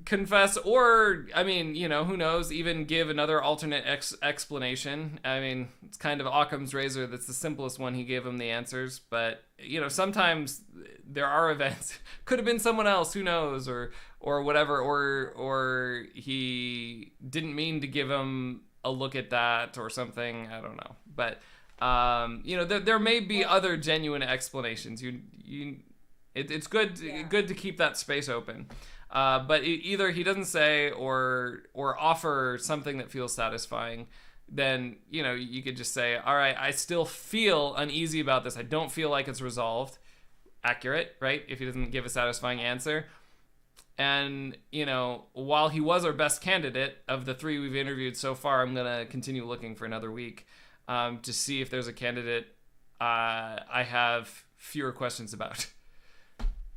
confess, or I mean, who knows, even give another alternate explanation. I mean, it's kind of Occam's razor. That's the simplest one. He gave him the answers, but sometimes there are events. Could have been someone else. Who knows, or whatever, or he didn't mean to give him a look at that or something. I don't know, but there may be other genuine explanations. It's good to keep that space open. But either he doesn't say or offer something that feels satisfying, then you could just say, all right, I still feel uneasy about this. I don't feel like it's resolved. Accurate, right? If he doesn't give a satisfying answer. And, while he was our best candidate of the three we've interviewed so far, I'm going to continue looking for another week to see if there's a candidate I have fewer questions about.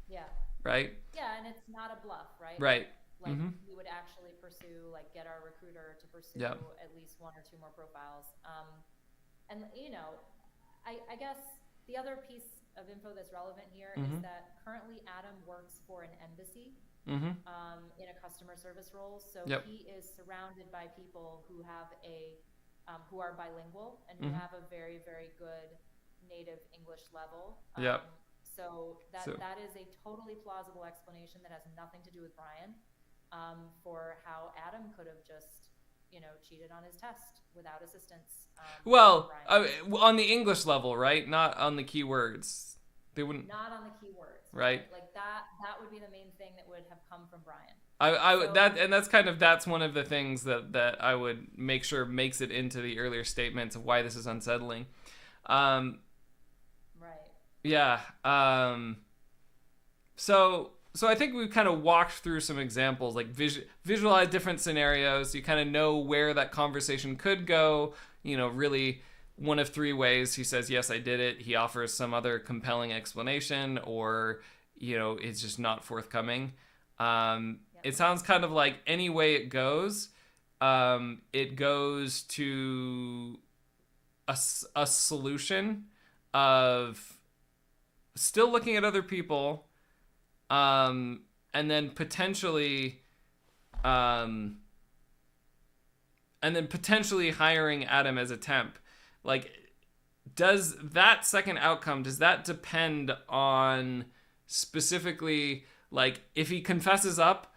Yeah. Right? Yeah, and it's not a bluff, right? Right. We would actually pursue, get our recruiter to pursue at least one or two more profiles. And, I guess the other piece of info that's relevant here is that currently Adam works for an embassy. In a customer service role, so he is surrounded by people who have who are bilingual and who have a very, very good native English level. So that is a totally plausible explanation that has nothing to do with Brian, for how Adam could have just cheated on his test without assistance. On the English level, right? Not on the keywords. They wouldn't. Not on the keywords. Right. That would be the main thing that would have come from Brian. That's one of the things that I would make sure makes it into the earlier statements of why this is unsettling. Right. Yeah. So I think we've kind of walked through some examples, visualize different scenarios. You kind of know where that conversation could go. Really. One of three ways. He says, yes, I did it. He offers some other compelling explanation, or, it's just not forthcoming. It sounds kind of like any way it goes to a solution of still looking at other people, and then potentially hiring Adam as a temp. Does that second outcome, does that depend on specifically, if he confesses up,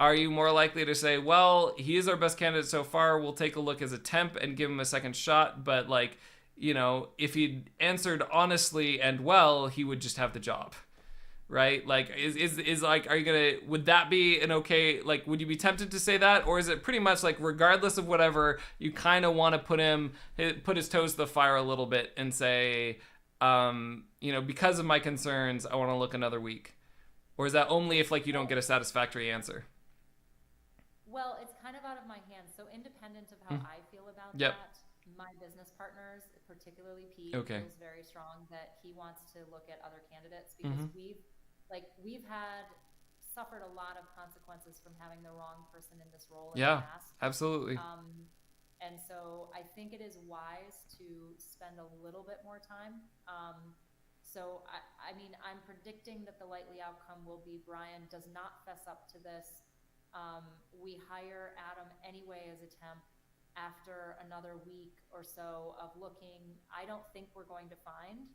are you more likely to say, well, he is our best candidate so far, we'll take a look as a temp and give him a second shot, but if he'd answered honestly and well, he would just have the job, right? Like, is like, are you gonna? Would that be an okay? Like, would you be tempted to say that, or is it pretty much like, regardless of whatever, you kind of want to put his toes to the fire a little bit and say, because of my concerns, I want to look another week, or is that only if like you don't get a satisfactory answer? Well, it's kind of out of my hands. So independent of how I feel about Yep. that, my business partners, particularly Pete, Okay. feels very strong that he wants to look at other candidates because we've had suffered a lot of consequences from having the wrong person in this role in the Yeah, past. absolutely. And so I think it is wise to spend a little bit more time. So I mean, I'm predicting that the likely outcome will be Brian does not fess up to this. We hire Adam anyway as a temp after another week or so of looking. I don't think we're going to find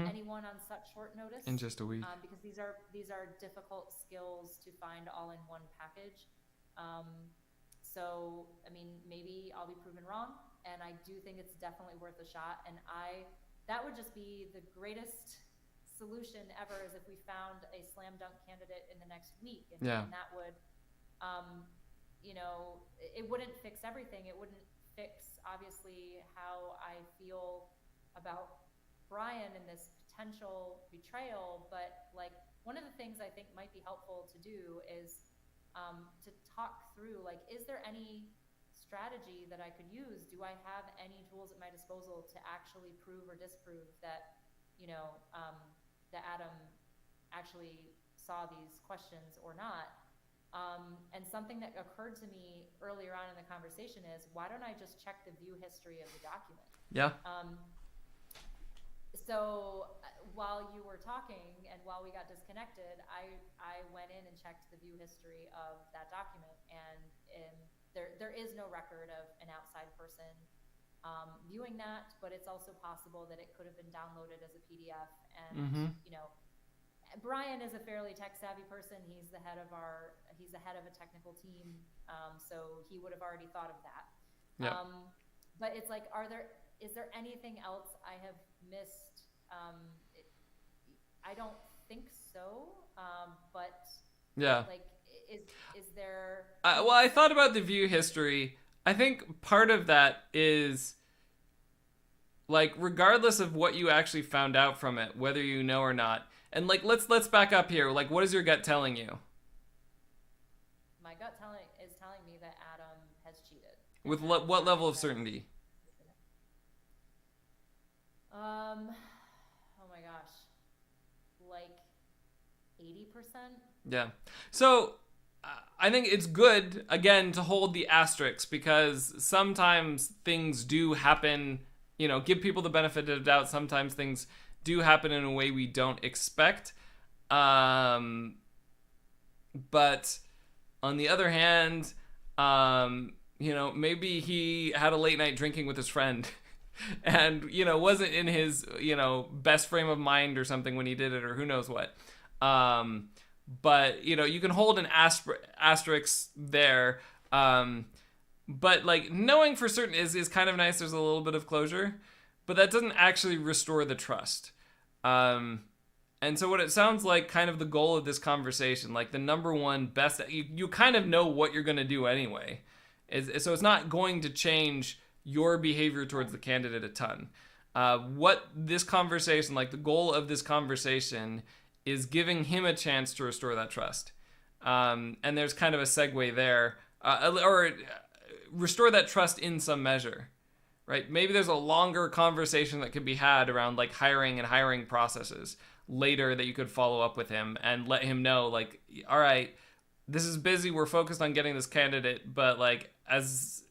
anyone on such short notice In just a week. because these are difficult skills to find all in one package. So I mean, maybe I'll be proven wrong, and I do think it's definitely worth a shot. And that would just be the greatest solution ever, is if we found a slam dunk candidate in the next week, and that would it wouldn't fix everything. It wouldn't fix, obviously, how I feel about Brian and this potential betrayal. But like, one of the things I think might be helpful to do is to talk through, like, is there any strategy that I could use? Do I have any tools at my disposal to actually prove or disprove that, that Adam actually saw these questions or not? And something that occurred to me earlier on in the conversation is, why don't I just check the view history of the document? Yeah. So while you were talking and while we got disconnected, I went in and checked the view history of that document, and there is no record of an outside person viewing that, but it's also possible that it could have been downloaded as a PDF. And Brian is a fairly tech savvy person. He's the head of a technical team, so he would have already thought of that. Yeah. But it's like, is there anything else I have missed? I don't think so. But yeah. Like, is there? Well, I thought about the view history. I think part of that is, like, regardless of what you actually found out from it, whether you know or not. And like, let's back up here. Like, what is your gut telling you? My gut is telling me that Adam has cheated. With what level of certainty? Oh my gosh, like 80%. Yeah. So I think it's good, again, to hold the asterisks, because sometimes things do happen. Give people the benefit of the doubt. Sometimes things do happen in a way we don't expect. But on the other hand, maybe he had a late night drinking with his friend and, wasn't in his, best frame of mind or something when he did it, or who knows what. But, you can hold an asterisk there. But like, knowing for certain is kind of nice. There's a little bit of closure, but that doesn't actually restore the trust. And so what it sounds like, kind of the goal of this conversation, like the number one best, you kind of know what you're going to do anyway. So it's not going to change your behavior towards the candidate a ton. What this conversation, like the goal of this conversation, is giving him a chance to restore that trust. And there's kind of a segue there, or restore that trust in some measure, right? Maybe there's a longer conversation that could be had around like hiring processes later that you could follow up with him and let him know, like, all right, this is busy. We're focused on getting this candidate, but like, as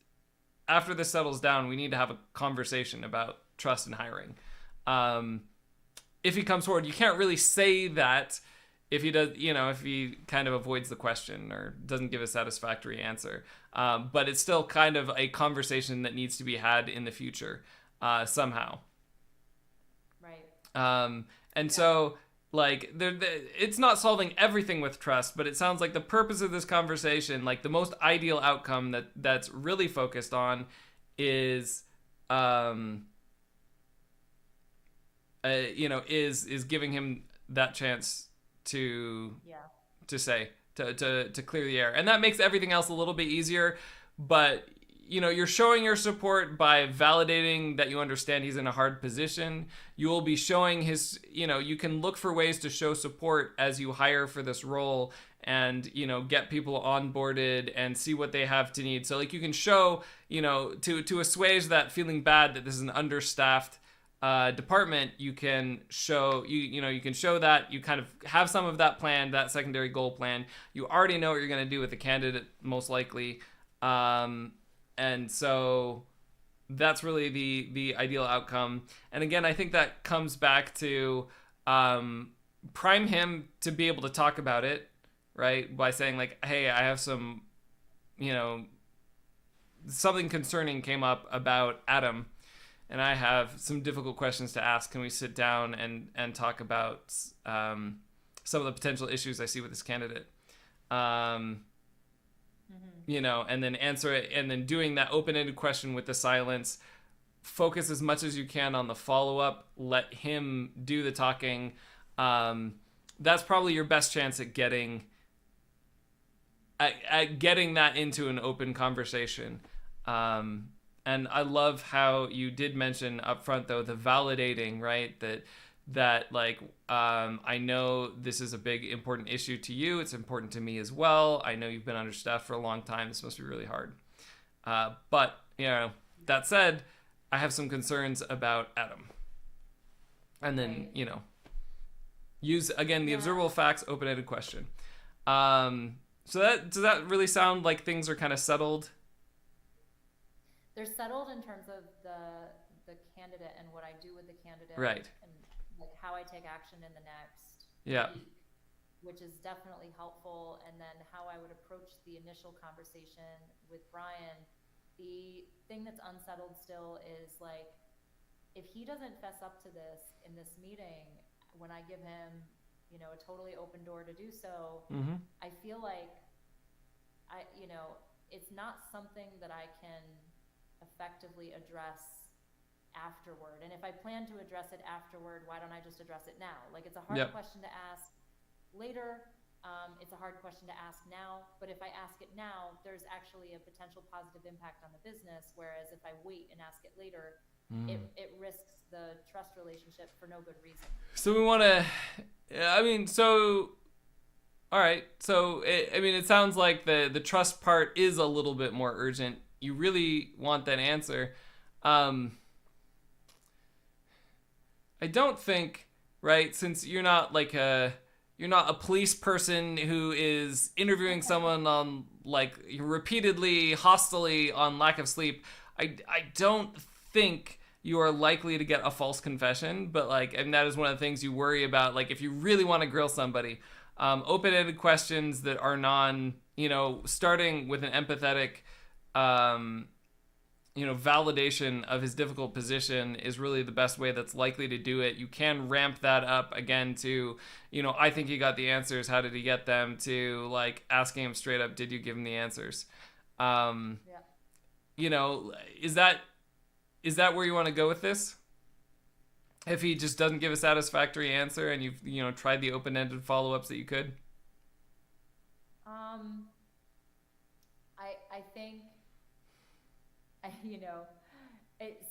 after this settles down, we need to have a conversation about trust and hiring. If he comes forward, you can't really say that if he does, if he kind of avoids the question or doesn't give a satisfactory answer. But it's still kind of a conversation that needs to be had in the future, somehow. Right. And so, like, it's not solving everything with trust, but it sounds like the purpose of this conversation, like the most ideal outcome that's really focused on is, is giving him that chance to Yeah. say to clear the air, and that makes everything else a little bit easier. But you're showing your support by validating that you understand he's in a hard position. You will be showing his, you can look for ways to show support as you hire for this role, and get people onboarded and see what they have to need. So like you can show, to assuage that feeling bad that this is an understaffed department. You can show you can show that you kind of have some of that plan, that secondary goal plan. You already know what you're going to do with the candidate, most likely. And so that's really the ideal outcome. And again, I think that comes back to prime him to be able to talk about it, right? By saying like, hey, I have some, something concerning came up about Adam, and I have some difficult questions to ask. Can we sit down and talk about some of the potential issues I see with this candidate? And then answer it, and then doing that open-ended question with the silence. Focus as much as you can on the follow-up. Let him do the talking. That's probably your best chance at getting that into an open conversation. And I love how you did mention up front, though, the validating, right? That like, I know this is a big important issue to you. It's important to me as well. I know you've been understaffed for a long time. This must be really hard. But that said, I have some concerns about Adam. And then, use again the observable facts, open-ended question. So does that really sound like things are kind of settled? They're settled in terms of the candidate and what I do with the candidate, right? And like how I take action in the next week, which is definitely helpful. And then how I would approach the initial conversation with Brian. The thing that's unsettled still is like, if he doesn't fess up to this in this meeting, when I give him, a totally open door to do so, I feel like it's not something that I can effectively address afterward. And if I plan to address it afterward, why don't I just address it now? Like, it's a hard question to ask later. It's a hard question to ask now, but if I ask it now, there's actually a potential positive impact on the business. Whereas if I wait and ask it later, it risks the trust relationship for no good reason. So we want to, all right. So, it sounds like the trust part is a little bit more urgent. You really want that answer. I don't think, right, since you're not a police person who is interviewing someone on like repeatedly hostilely on lack of sleep, I don't think you are likely to get a false confession. But and that is one of the things you worry about. Like, if you really want to grill somebody, open-ended questions that are starting with an empathetic validation of his difficult position is really the best way that's likely to do it. You can ramp that up again to, I think he got the answers. How did he get them? To like asking him straight up, did you give him the answers? Is that where you want to go with this? If he just doesn't give a satisfactory answer and you've tried the open-ended follow-ups that you could? I think,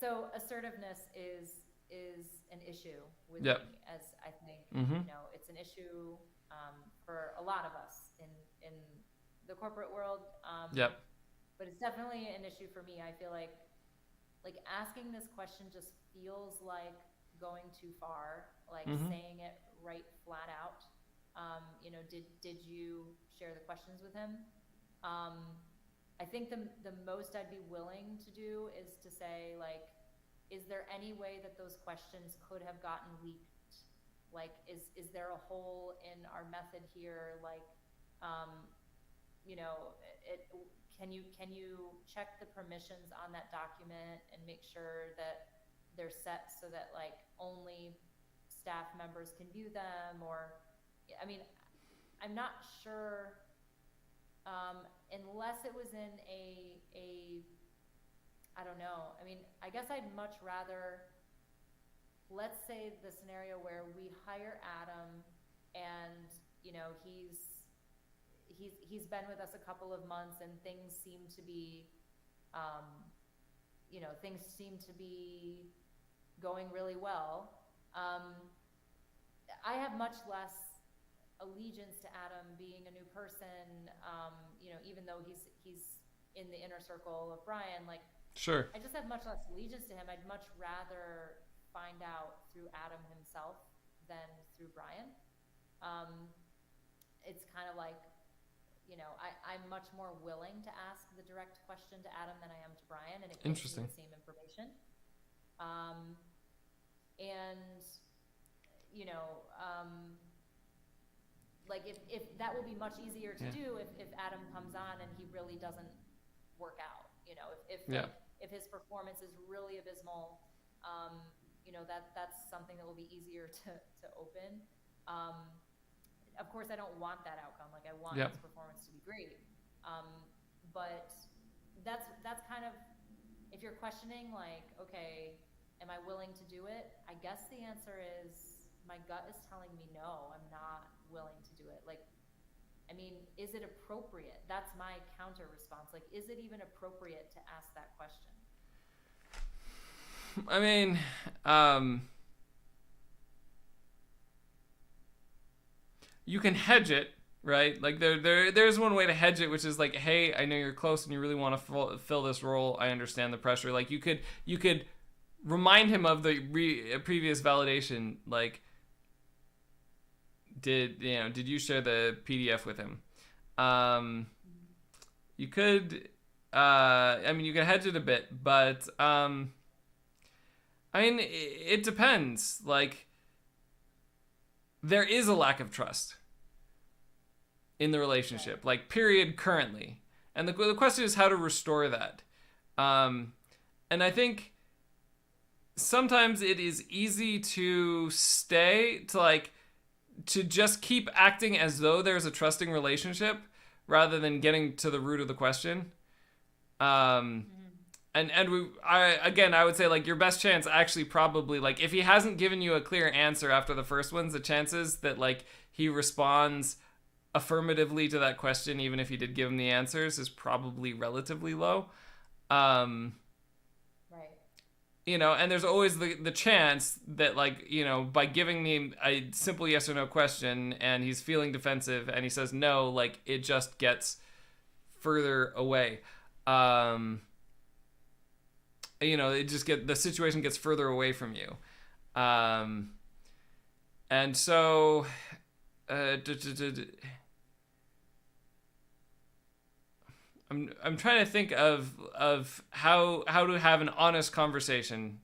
so assertiveness is an issue with me, as I think, it's an issue for a lot of us in the corporate world. But it's definitely an issue for me. I feel like asking this question just feels like going too far, like saying it right flat out. Did you share the questions with him? I think the most I'd be willing to do is to say, like, is there any way that those questions could have gotten leaked? Like, is there a hole in our method here? Like, can you check the permissions on that document and make sure that they're set so that like only staff members can view them? Or, I'm not sure. Unless it was in I don't know. I guess I'd much rather, let's say the scenario where we hire Adam and he's been with us a couple of months, and um, things seem to be going really well. Um, I have much less allegiance to Adam being a new person. Even though he's in the inner circle of Brian, like Sure. I just have much less allegiance to him. I'd much rather find out through Adam himself than through Brian. Um, it's kind of like, I'm much more willing to ask the direct question to Adam than I am to Brian, and it gives me Interesting. the same information. Um, and, you know, like if that will be much easier to do if Adam comes on and he really doesn't work out, if his performance is really abysmal, that's something that will be easier to open. Of course, I don't want that outcome. Like, I want his performance to be great. But that's kind of, if you're questioning, like, okay, am I willing to do it? I guess the answer is my gut is telling me no, I'm not willing to do it. Like, I mean, is it appropriate? That's my counter response. Like, is it even appropriate to ask that question? I mean, you can hedge it, right? Like there's one way to hedge it, which is like, hey, I know you're close and you really want to fill this role. I understand the pressure. Like you could remind him of the previous validation. Like, did you share the PDF with him? You could, you can hedge it a bit, but it depends. Like, there is a lack of trust in the relationship, like, period, currently. And the question is how to restore that. And I think sometimes it is easy to to just keep acting as though there's a trusting relationship rather than getting to the root of the question. I would say, like, your best chance actually probably, like, if he hasn't given you a clear answer after the first ones, the chances that, like, he responds affirmatively to that question, even if you did give him the answers, is probably relatively low. Right. And there's always the chance that, like, by giving me a simple yes or no question and he's feeling defensive and he says no, like, it just gets further away. The situation gets further away from you. And so, I'm trying to think of how to have an honest conversation,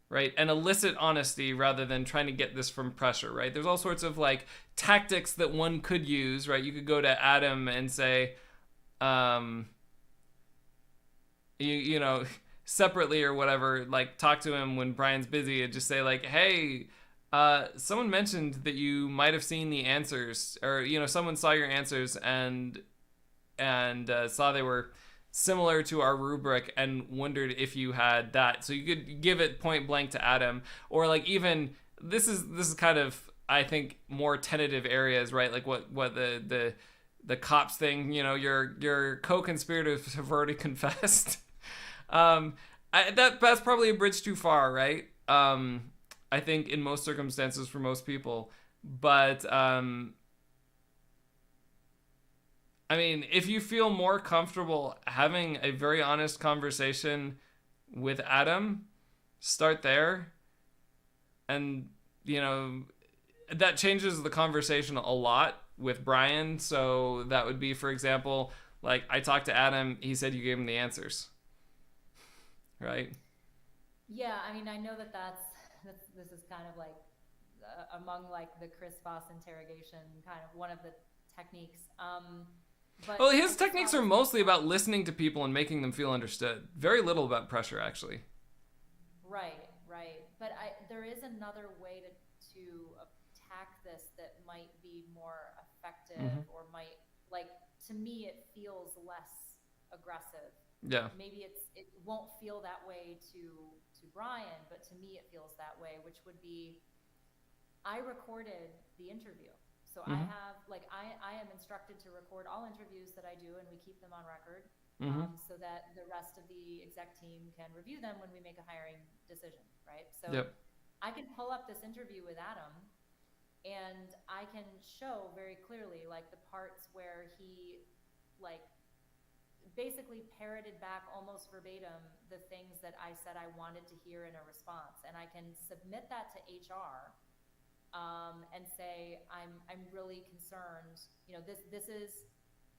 right? And elicit honesty rather than trying to get this from pressure, right? There's all sorts of, like, tactics that one could use, right? You could go to Adam and say, separately or whatever, like, talk to him when Brian's busy and just say, like, hey, someone mentioned that you might have seen the answers, or, someone saw your answers and saw they were similar to our rubric and wondered if you had that. So you could give it point blank to Adam, or, like, even this is kind of, I think, more tentative areas, right? Like what the cops thing, your co-conspirators have already confessed. That's probably a bridge too far, right? I think in most circumstances for most people, but if you feel more comfortable having a very honest conversation with Adam, start there. And, that changes the conversation a lot with Brian. So that would be, for example, like, I talked to Adam, he said you gave him the answers. Right? Yeah, I know this is kind of like among, like, the Chris Voss interrogation, kind of one of the techniques. Well, his techniques are mostly about listening to people and making them feel understood. Very little about pressure, actually. Right. But there is another way to attack this that might be more effective, or might, like, to me, it feels less aggressive. Yeah. Maybe it won't feel that way to Brian, but to me it feels that way, which would be, I recorded the interview. So I Mm-hmm. have, like, I am instructed to record all interviews that I do, and we keep them on record, Mm-hmm. so that the rest of the exec team can review them when we make a hiring decision, right? So Yep. I can pull up this interview with Adam, and I can show very clearly, like, the parts where he, like, basically parroted back almost verbatim the things that I said I wanted to hear in a response, and I can submit that to HR, and say I'm really concerned. This is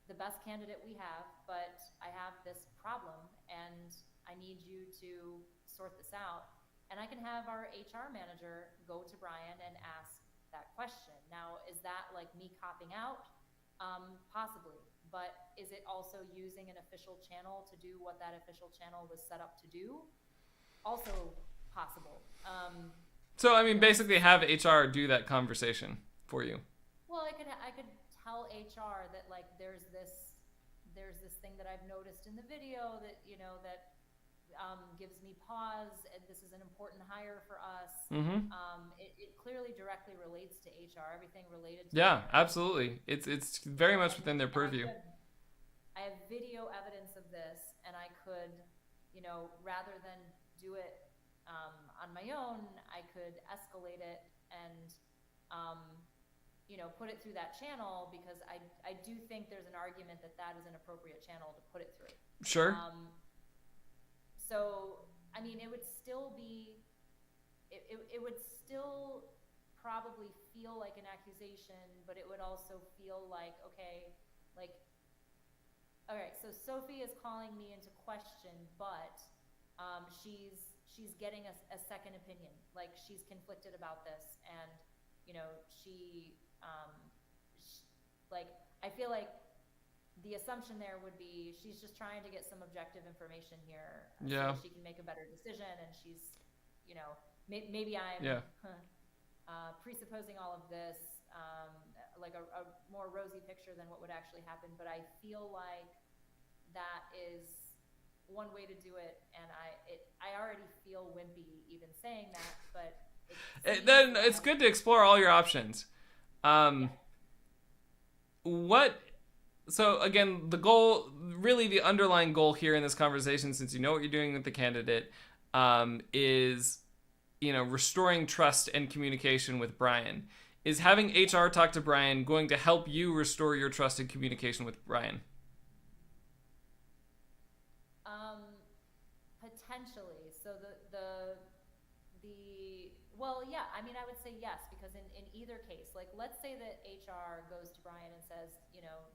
the best candidate we have, but I have this problem, and I need you to sort this out. And I can have our HR manager go to Brian and ask that question. Now, is that like me copping out? Possibly. But is it also using an official channel to do what that official channel was set up to do? Also possible. So I mean, You know, basically, have HR do that conversation for you. well, I could tell HR that, like, there's this thing that I've noticed in the video that that gives me pause, and this is an important hire for us. Mm-hmm. It clearly directly relates to HR. Everything related to Yeah, hiring. absolutely. It's very much and within their and purview. I have video evidence of this, and I could, rather than do it on my own, I could escalate it and put it through that channel, because I do think there's an argument that that is an appropriate channel to put it through. Sure. So, I mean, it would still be, it would still probably feel like an accusation, but it would also feel like, okay, like, all right, so Sophie is calling me into question, but she's getting a second opinion. Like, she's conflicted about this, and like, I feel like the assumption there would be she's just trying to get some objective information here, so Yeah. that she can make a better decision, and she's, maybe I'm Yeah. presupposing all of this, like a more rosy picture than what would actually happen. But I feel like that is one way to do it, and I already feel wimpy even saying that, but Then it's good to explore all your options. Yeah. What? So again, the goal, really, the underlying goal here in this conversation, since you know what you're doing with the candidate, is restoring trust and communication with Brian. Is having HR talk to Brian going to help you restore your trust and communication with Brian? Potentially. So well, yeah, I mean, I would say yes, because in either case, like, let's say that HR goes to Brian and says,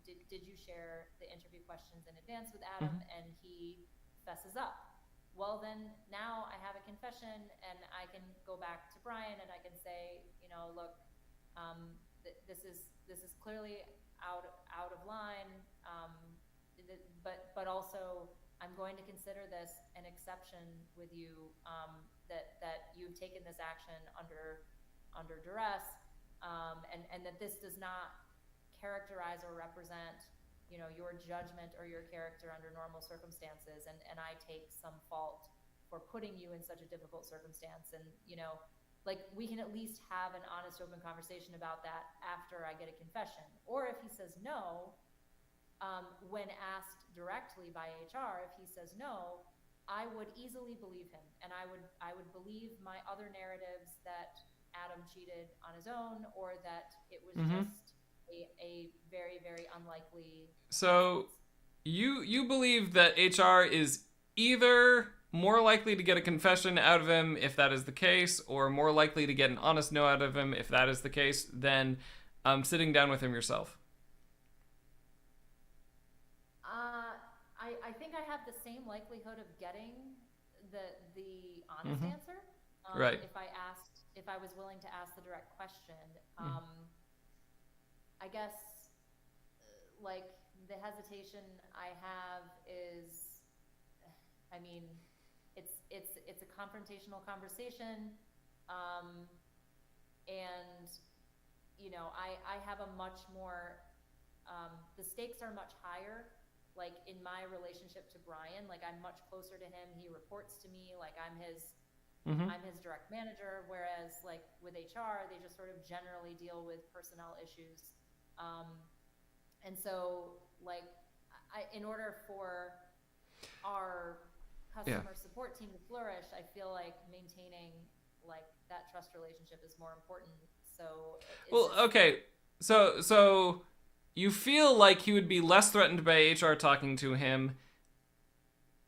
did you share the interview questions in advance with Adam? Mm-hmm. And he fesses up. Well, then now I have a confession, and I can go back to Brian and I can say, look, this is clearly out of line, but also I'm going to consider this an exception with you, that you've taken this action under duress, and that this does not characterize or represent your judgment or your character under normal circumstances, and I take some fault for putting you in such a difficult circumstance. And like, we can at least have an honest, open conversation about that after I get a confession. Or if he says no, when asked directly by HR, if he says no, I would easily believe him, and I would believe my other narratives that Adam cheated on his own, or that it was Mm-hmm. just a very, very unlikely. So you believe that HR is either more likely to get a confession out of him if that is the case, or more likely to get an honest no out of him if that is the case, than sitting down with him yourself? I think I have the same likelihood of getting the honest Mm-hmm. answer, Right. if I was willing to ask the direct question. Mm-hmm. I guess, like, the hesitation I have is, I mean, it's a confrontational conversation, and I have a much more, the stakes are much higher, like, in my relationship to Brian. Like, I'm much closer to him. He reports to me. Like, I'm his Mm-hmm. I'm his direct manager, whereas like with HR, they just sort of generally deal with personnel issues. Um, and so like in order for our Yeah. customer support team to flourish, I feel like maintaining like that trust relationship is more important. So it's Well, just okay. So you feel like he would be less threatened by HR talking to him,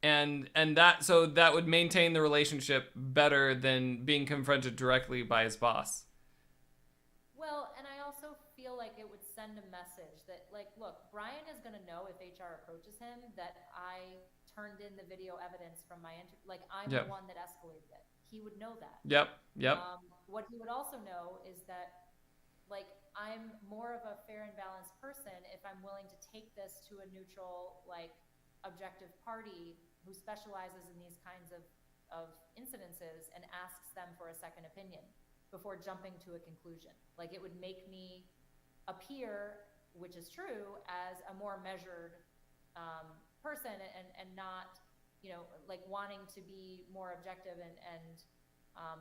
and that would maintain the relationship better than being confronted directly by his boss. well, and I also feel like it would send a message that like, look, Brian is going to know if HR approaches him that I turned in the video evidence from my like I'm the Yep. one that escalated it. He would know that. Yep. Yep. What he would also know is that like I'm more of a fair and balanced person if I'm willing to take this to a neutral, like objective party who specializes in these kinds of incidences and asks them for a second opinion before jumping to a conclusion. Like it would make me appear, which is true, as a more measured person and not, you know, like wanting to be more objective and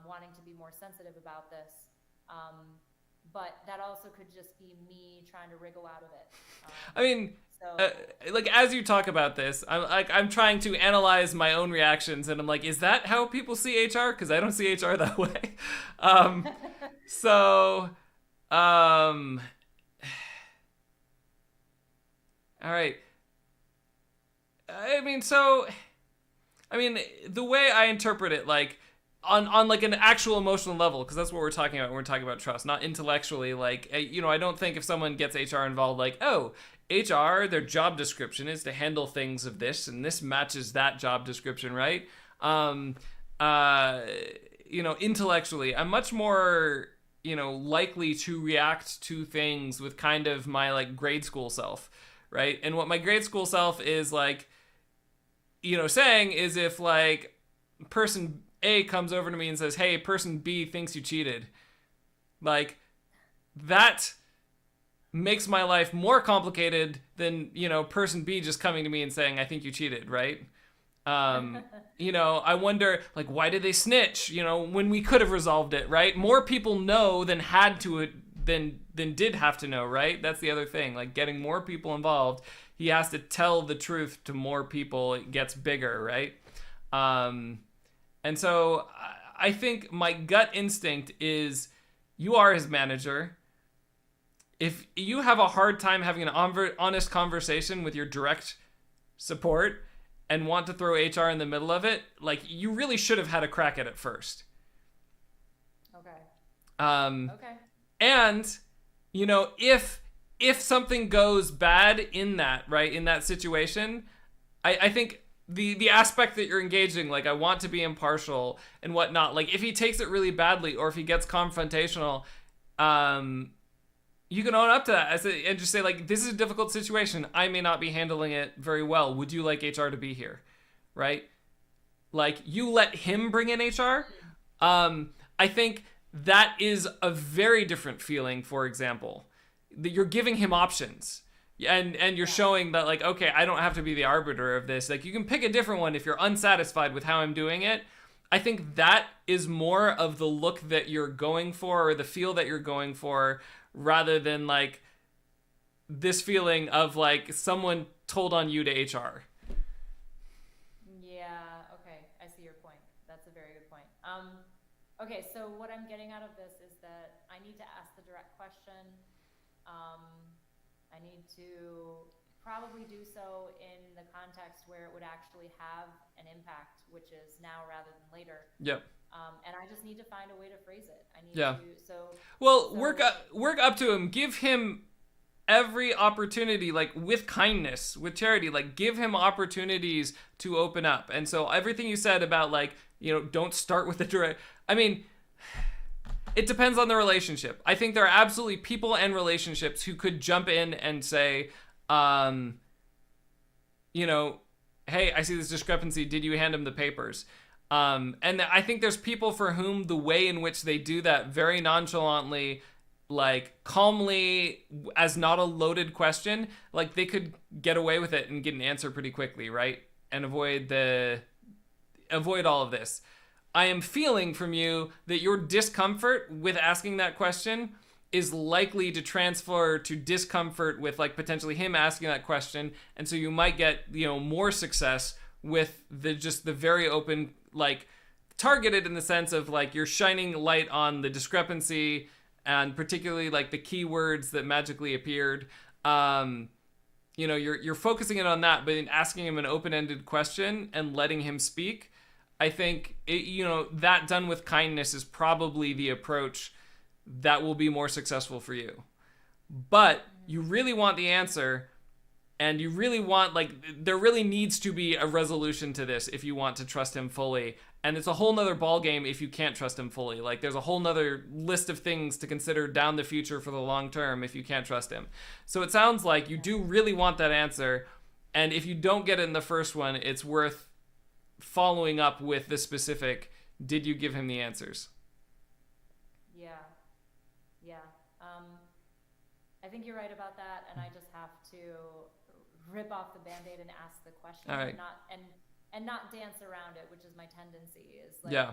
wanting to be more sensitive about this. But that also could just be me trying to wriggle out of it. I mean, So like as you talk about this, I'm trying to analyze my own reactions, and I'm like, is that how people see HR? Because I don't see HR that way. So, all right. I mean, the way I interpret it, like on like an actual emotional level, because that's what we're talking about when we're talking about trust, not intellectually. Like, you know, I don't think if someone gets HR involved, like, oh, HR, their job description is to handle things of this, and this matches that job description, right? You know, intellectually, I'm much more, you know, likely to react to things with kind of my like grade school self, right? And what my grade school self is like, you know, saying is if like person A comes over to me and says, hey, person B thinks you cheated, like that makes my life more complicated than, you know, person B just coming to me and saying, I think you cheated, right? You know, I wonder, like, why did they snitch, you know, when we could have resolved it, right? More people know than had to, than did have to know, right? That's the other thing, like getting more people involved. He has to tell the truth to more people. It gets bigger, right? And so I think my gut instinct is you are his manager. If you have a hard time having an honest conversation with your direct support and want to throw HR in the middle of it, like you really should have had a crack at it first. Okay. Okay. And you know, if something goes bad in that, right, in that situation, I think the aspect that you're engaging, like I want to be impartial and whatnot, like if he takes it really badly or if he gets confrontational, you can own up to that and just say, like, this is a difficult situation. I may not be handling it very well. Would you like HR to be here? Right? Like, you let him bring in HR. I think that is a very different feeling, for example. That you're giving him options. And you're showing that, like, okay, I don't have to be the arbiter of this. Like, you can pick a different one if you're unsatisfied with how I'm doing it. I think that is more of the look that you're going for or the feel that you're going for, rather than like this feeling of like someone told on you to HR. Yeah, okay. I see your point. That's a very good point. Okay, so what I'm getting out of this is that I need to ask the direct question. I need to probably do so in the context where it would actually have an impact, which is now rather than later. Yep. And I just need to find a way to phrase it. I need to work up to him. Give him every opportunity, like with kindness, with charity, like give him opportunities to open up. And so everything you said about like, you know, don't start with the direct, I mean, it depends on the relationship. I think there are absolutely people and relationships who could jump in and say, you know, hey, I see this discrepancy. Did you hand him the papers? And I think there's people for whom the way in which they do that very nonchalantly, like calmly, as not a loaded question, like they could get away with it and get an answer pretty quickly, right? And avoid all of this. I am feeling from you that your discomfort with asking that question is likely to transfer to discomfort with like potentially him asking that question, and so you might get, you know, more success with the very open, like targeted in the sense of like you're shining light on the discrepancy and particularly like the keywords that magically appeared. You know, you're focusing it on that, but in asking him an open-ended question and letting him speak, I think you know, that done with kindness is probably the approach that will be more successful for you. But you really want the answer, and you really want, like, there really needs to be a resolution to this if you want to trust him fully. And it's a whole nother ballgame if you can't trust him fully. Like, there's a whole nother list of things to consider down the future for the long term if you can't trust him. So it sounds like you do really want that answer, and if you don't get it in the first one, it's worth following up with the specific, did you give him the answers? Yeah. I think you're right about that, and I just have to rip off the Band-Aid and ask the question. All right. And not dance around it, which is my tendency, is like, Yeah.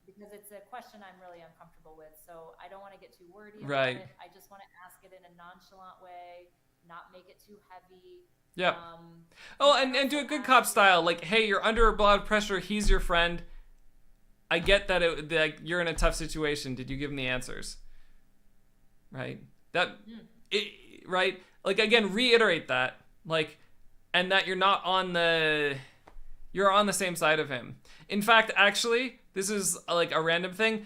because it's a question I'm really uncomfortable with, so I don't want to get too wordy Right. about it. I just want to ask it in a nonchalant way, not make it too heavy. Yeah. And do a good cop style. Like, hey, you're under a lot of pressure. He's your friend. I get that you're in a tough situation. Did you give him the answers? Right. Right. Like, again, reiterate that. Like, and that you're on the same side of him. In fact, actually, this is like a random thing.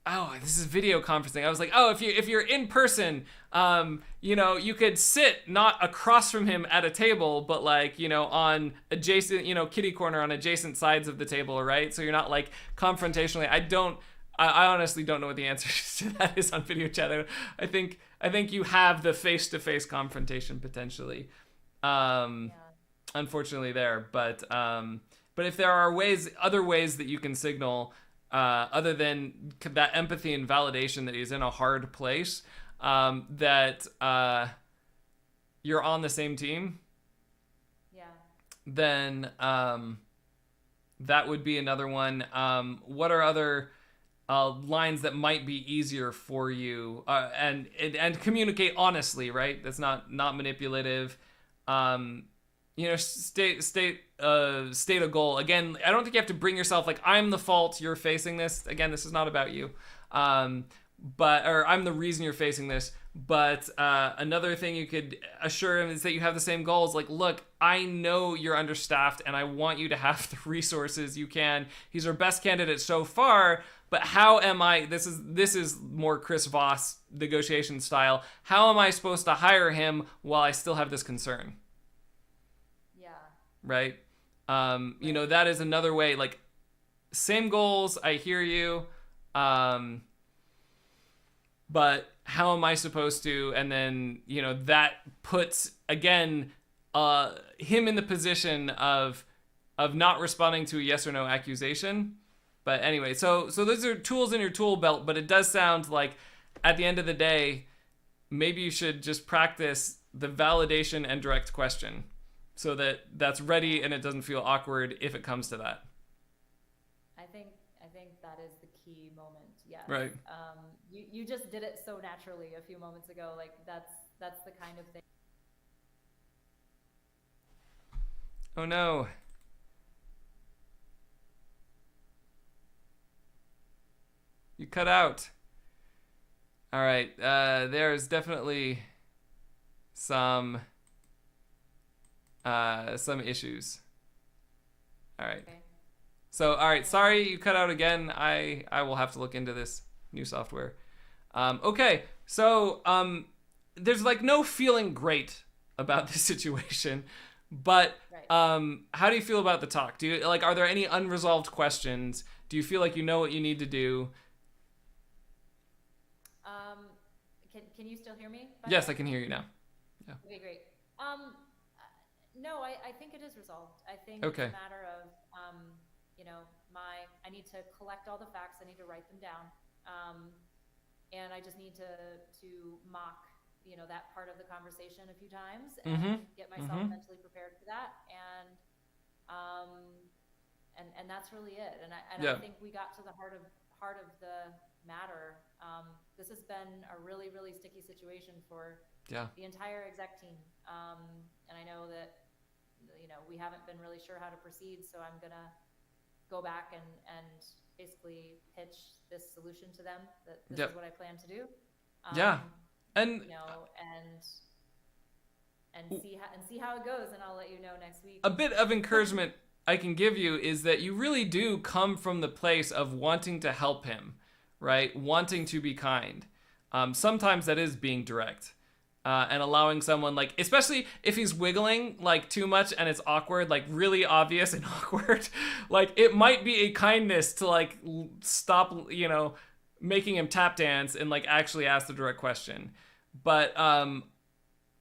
Oh, this is video conferencing. I was like, oh, if you're in person, you know, you could sit not across from him at a table, but like, you know, on adjacent, you know, kitty corner on adjacent sides of the table, right? So you're not like confrontationally. I honestly don't know what the answer to that is on video chat. I think you have the face-to-face confrontation potentially. Unfortunately there, but if there are other ways that you can signal, other than that empathy and validation that he's in a hard place, that you're on the same team, then that would be another one. What are other lines that might be easier for you, and communicate honestly, right? That's not manipulative. You know, state a goal. Again, I don't think you have to bring yourself like, I'm the fault you're facing this. Again, this is not about you. Or I'm the reason you're facing this. But another thing you could assure him is that you have the same goals. Like, look, I know you're understaffed and I want you to have the resources you can. He's our best candidate so far, but how am I, this is more Chris Voss negotiation style. How am I supposed to hire him while I still have this concern? Right? You know, that is another way, like, same goals, I hear you, but how am I supposed to, and then, you know, that puts, again, him in the position of not responding to a yes or no accusation. But anyway, so those are tools in your tool belt, but it does sound like, at the end of the day, maybe you should just practice the validation and direct question, so that's ready and it doesn't feel awkward if it comes to that. I think that is the key moment. Yes. Right. You just did it so naturally a few moments ago. Like, that's the kind of thing. Oh no. You cut out. All right. There's definitely some issues. All right. Okay. So, all right. Sorry you cut out again. I will have to look into this new software. Okay. So, there's like no feeling great about this situation, but how do you feel about the talk? Do you are there any unresolved questions? Do you feel like you know what you need to do? Can you still hear me? Yes, I can hear you now. Yeah. Okay, great. No, I think it is resolved. I think it's a matter of, I need to collect all the facts. I need to write them down. And I just need to mock, that part of the conversation a few times and get myself mentally prepared for that. and that's really it. And I Yeah. think we got to the heart of the matter. This has been a really, really sticky situation for Yeah. the entire exec team. And I know that, we haven't been really sure how to proceed. So I'm going to go back and basically pitch this solution to them, that this Yep. is what I plan to do. Yeah. And And see how it goes, and I'll let you know next week. a bit of encouragement I can give you is that you really do come from the place of wanting to help him, right? Wanting to be kind. Sometimes that is being direct. And allowing someone, like, especially if he's wiggling like too much and it's awkward, like really obvious and awkward, like it might be a kindness to like stop, making him tap dance and like actually ask the direct question. But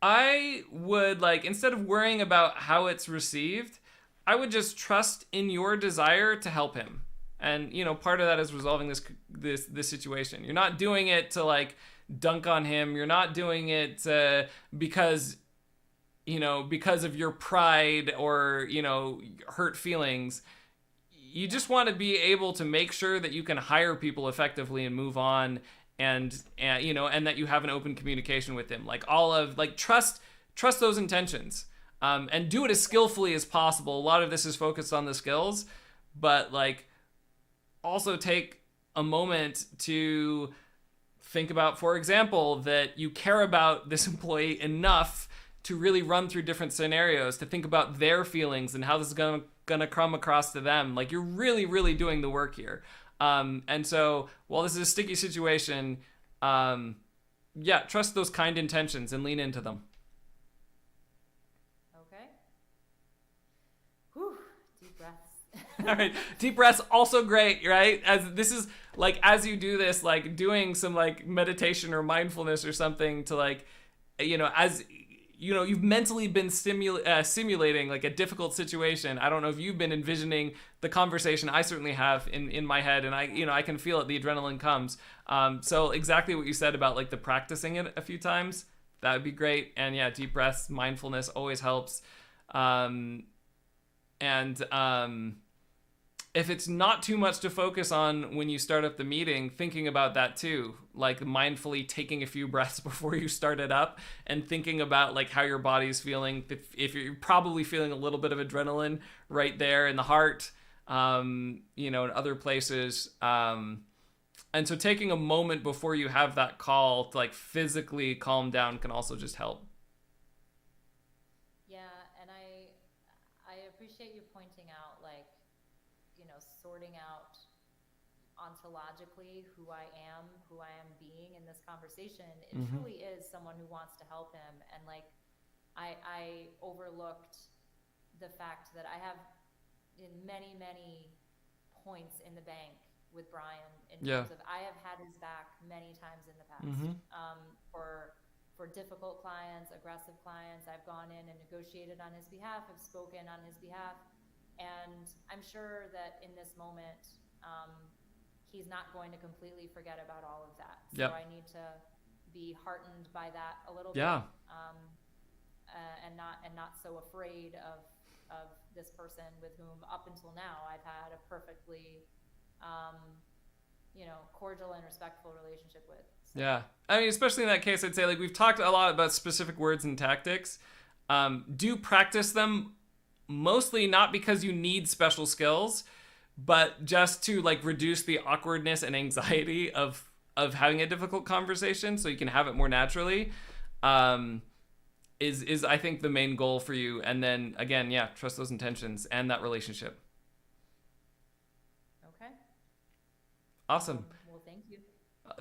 I would, like, instead of worrying about how it's received, I would just trust in your desire to help him. And part of that is resolving this situation. You're not doing it to like dunk on him. You're not doing it because of your pride or hurt feelings. You just want to be able to make sure that you can hire people effectively and move on, and that you have an open communication with him. Trust those intentions, and do it as skillfully as possible. A lot of this is focused on the skills, but like also take a moment to think about, for example, that you care about this employee enough to really run through different scenarios, to think about their feelings and how this is gonna come across to them. Like, you're really, really doing the work here. And so while this is a sticky situation, trust those kind intentions and lean into them. Okay. Whew, deep breaths. All right, deep breaths also great, right? As you do this, like doing some like meditation or mindfulness or something to like, you've mentally been simulating like a difficult situation. I don't know if you've been envisioning the conversation. I certainly have in my head, and I can feel it. The adrenaline comes. So exactly what you said about like the practicing it a few times, that would be great. And yeah, deep breaths, mindfulness always helps. If it's not too much to focus on when you start up the meeting, thinking about that too, like mindfully taking a few breaths before you start it up and thinking about like how your body's feeling. If you're probably feeling a little bit of adrenaline right there in the heart, in other places. And so taking a moment before you have that call to like physically calm down can also just help. Yeah, and I appreciate you pointing out, like, sorting out ontologically who I am being in this conversation. It truly is someone who wants to help him. And like, I overlooked the fact that I have in many, many points in the bank with Brian in terms of, I have had his back many times in the past. For difficult clients, aggressive clients, I've gone in and negotiated on his behalf, I've spoken on his behalf. And I'm sure that in this moment, he's not going to completely forget about all of that. So I need to be heartened by that a little bit, and not so afraid of this person with whom up until now I've had a perfectly, cordial and respectful relationship with. So. Yeah, I mean, especially in that case, I'd say like we've talked a lot about specific words and tactics. Do practice them. Mostly not because you need special skills, but just to like reduce the awkwardness and anxiety of having a difficult conversation, so you can have it more naturally. Is I think the main goal for you. And then again, trust those intentions and that relationship. Okay. Awesome. Well, thank you.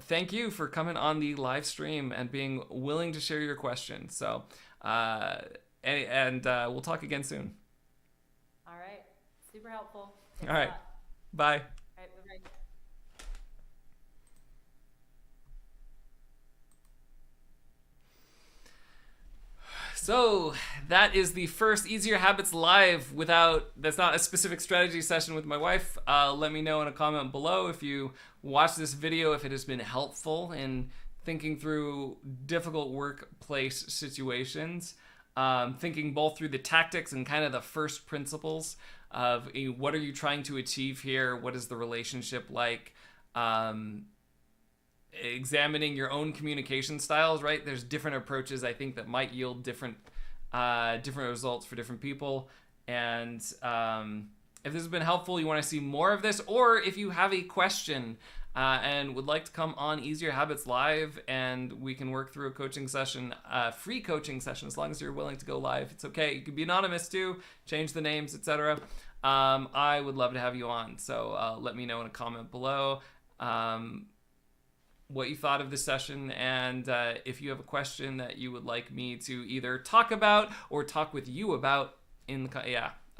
Thank you for coming on the live stream and being willing to share your questions. So, we'll talk again soon. All right. Super helpful. Thanks All right. Bye. All right. Bye-bye. So that is the first Easier Habits Live that's not a specific strategy session with my wife. Let me know in a comment below if you watched this video, if it has been helpful in thinking through difficult workplace situations, thinking both through the tactics and kind of the first principles of what are you trying to achieve here? What is the relationship like? Examining your own communication styles, right? There's different approaches, I think, that might yield different results for different people. And if this has been helpful, you want to see more of this, or if you have a question and would like to come on Easier Habits Live and we can work through a coaching session, free coaching session, as long as you're willing to go live. It's okay. You can be anonymous too, change the names, etc. I would love to have you on. So let me know in a comment below what you thought of this session, and if you have a question that you would like me to either talk about or talk with you about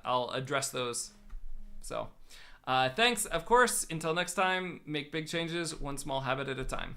I'll address those. So thanks. Of course, until next time, make big changes, one small habit at a time.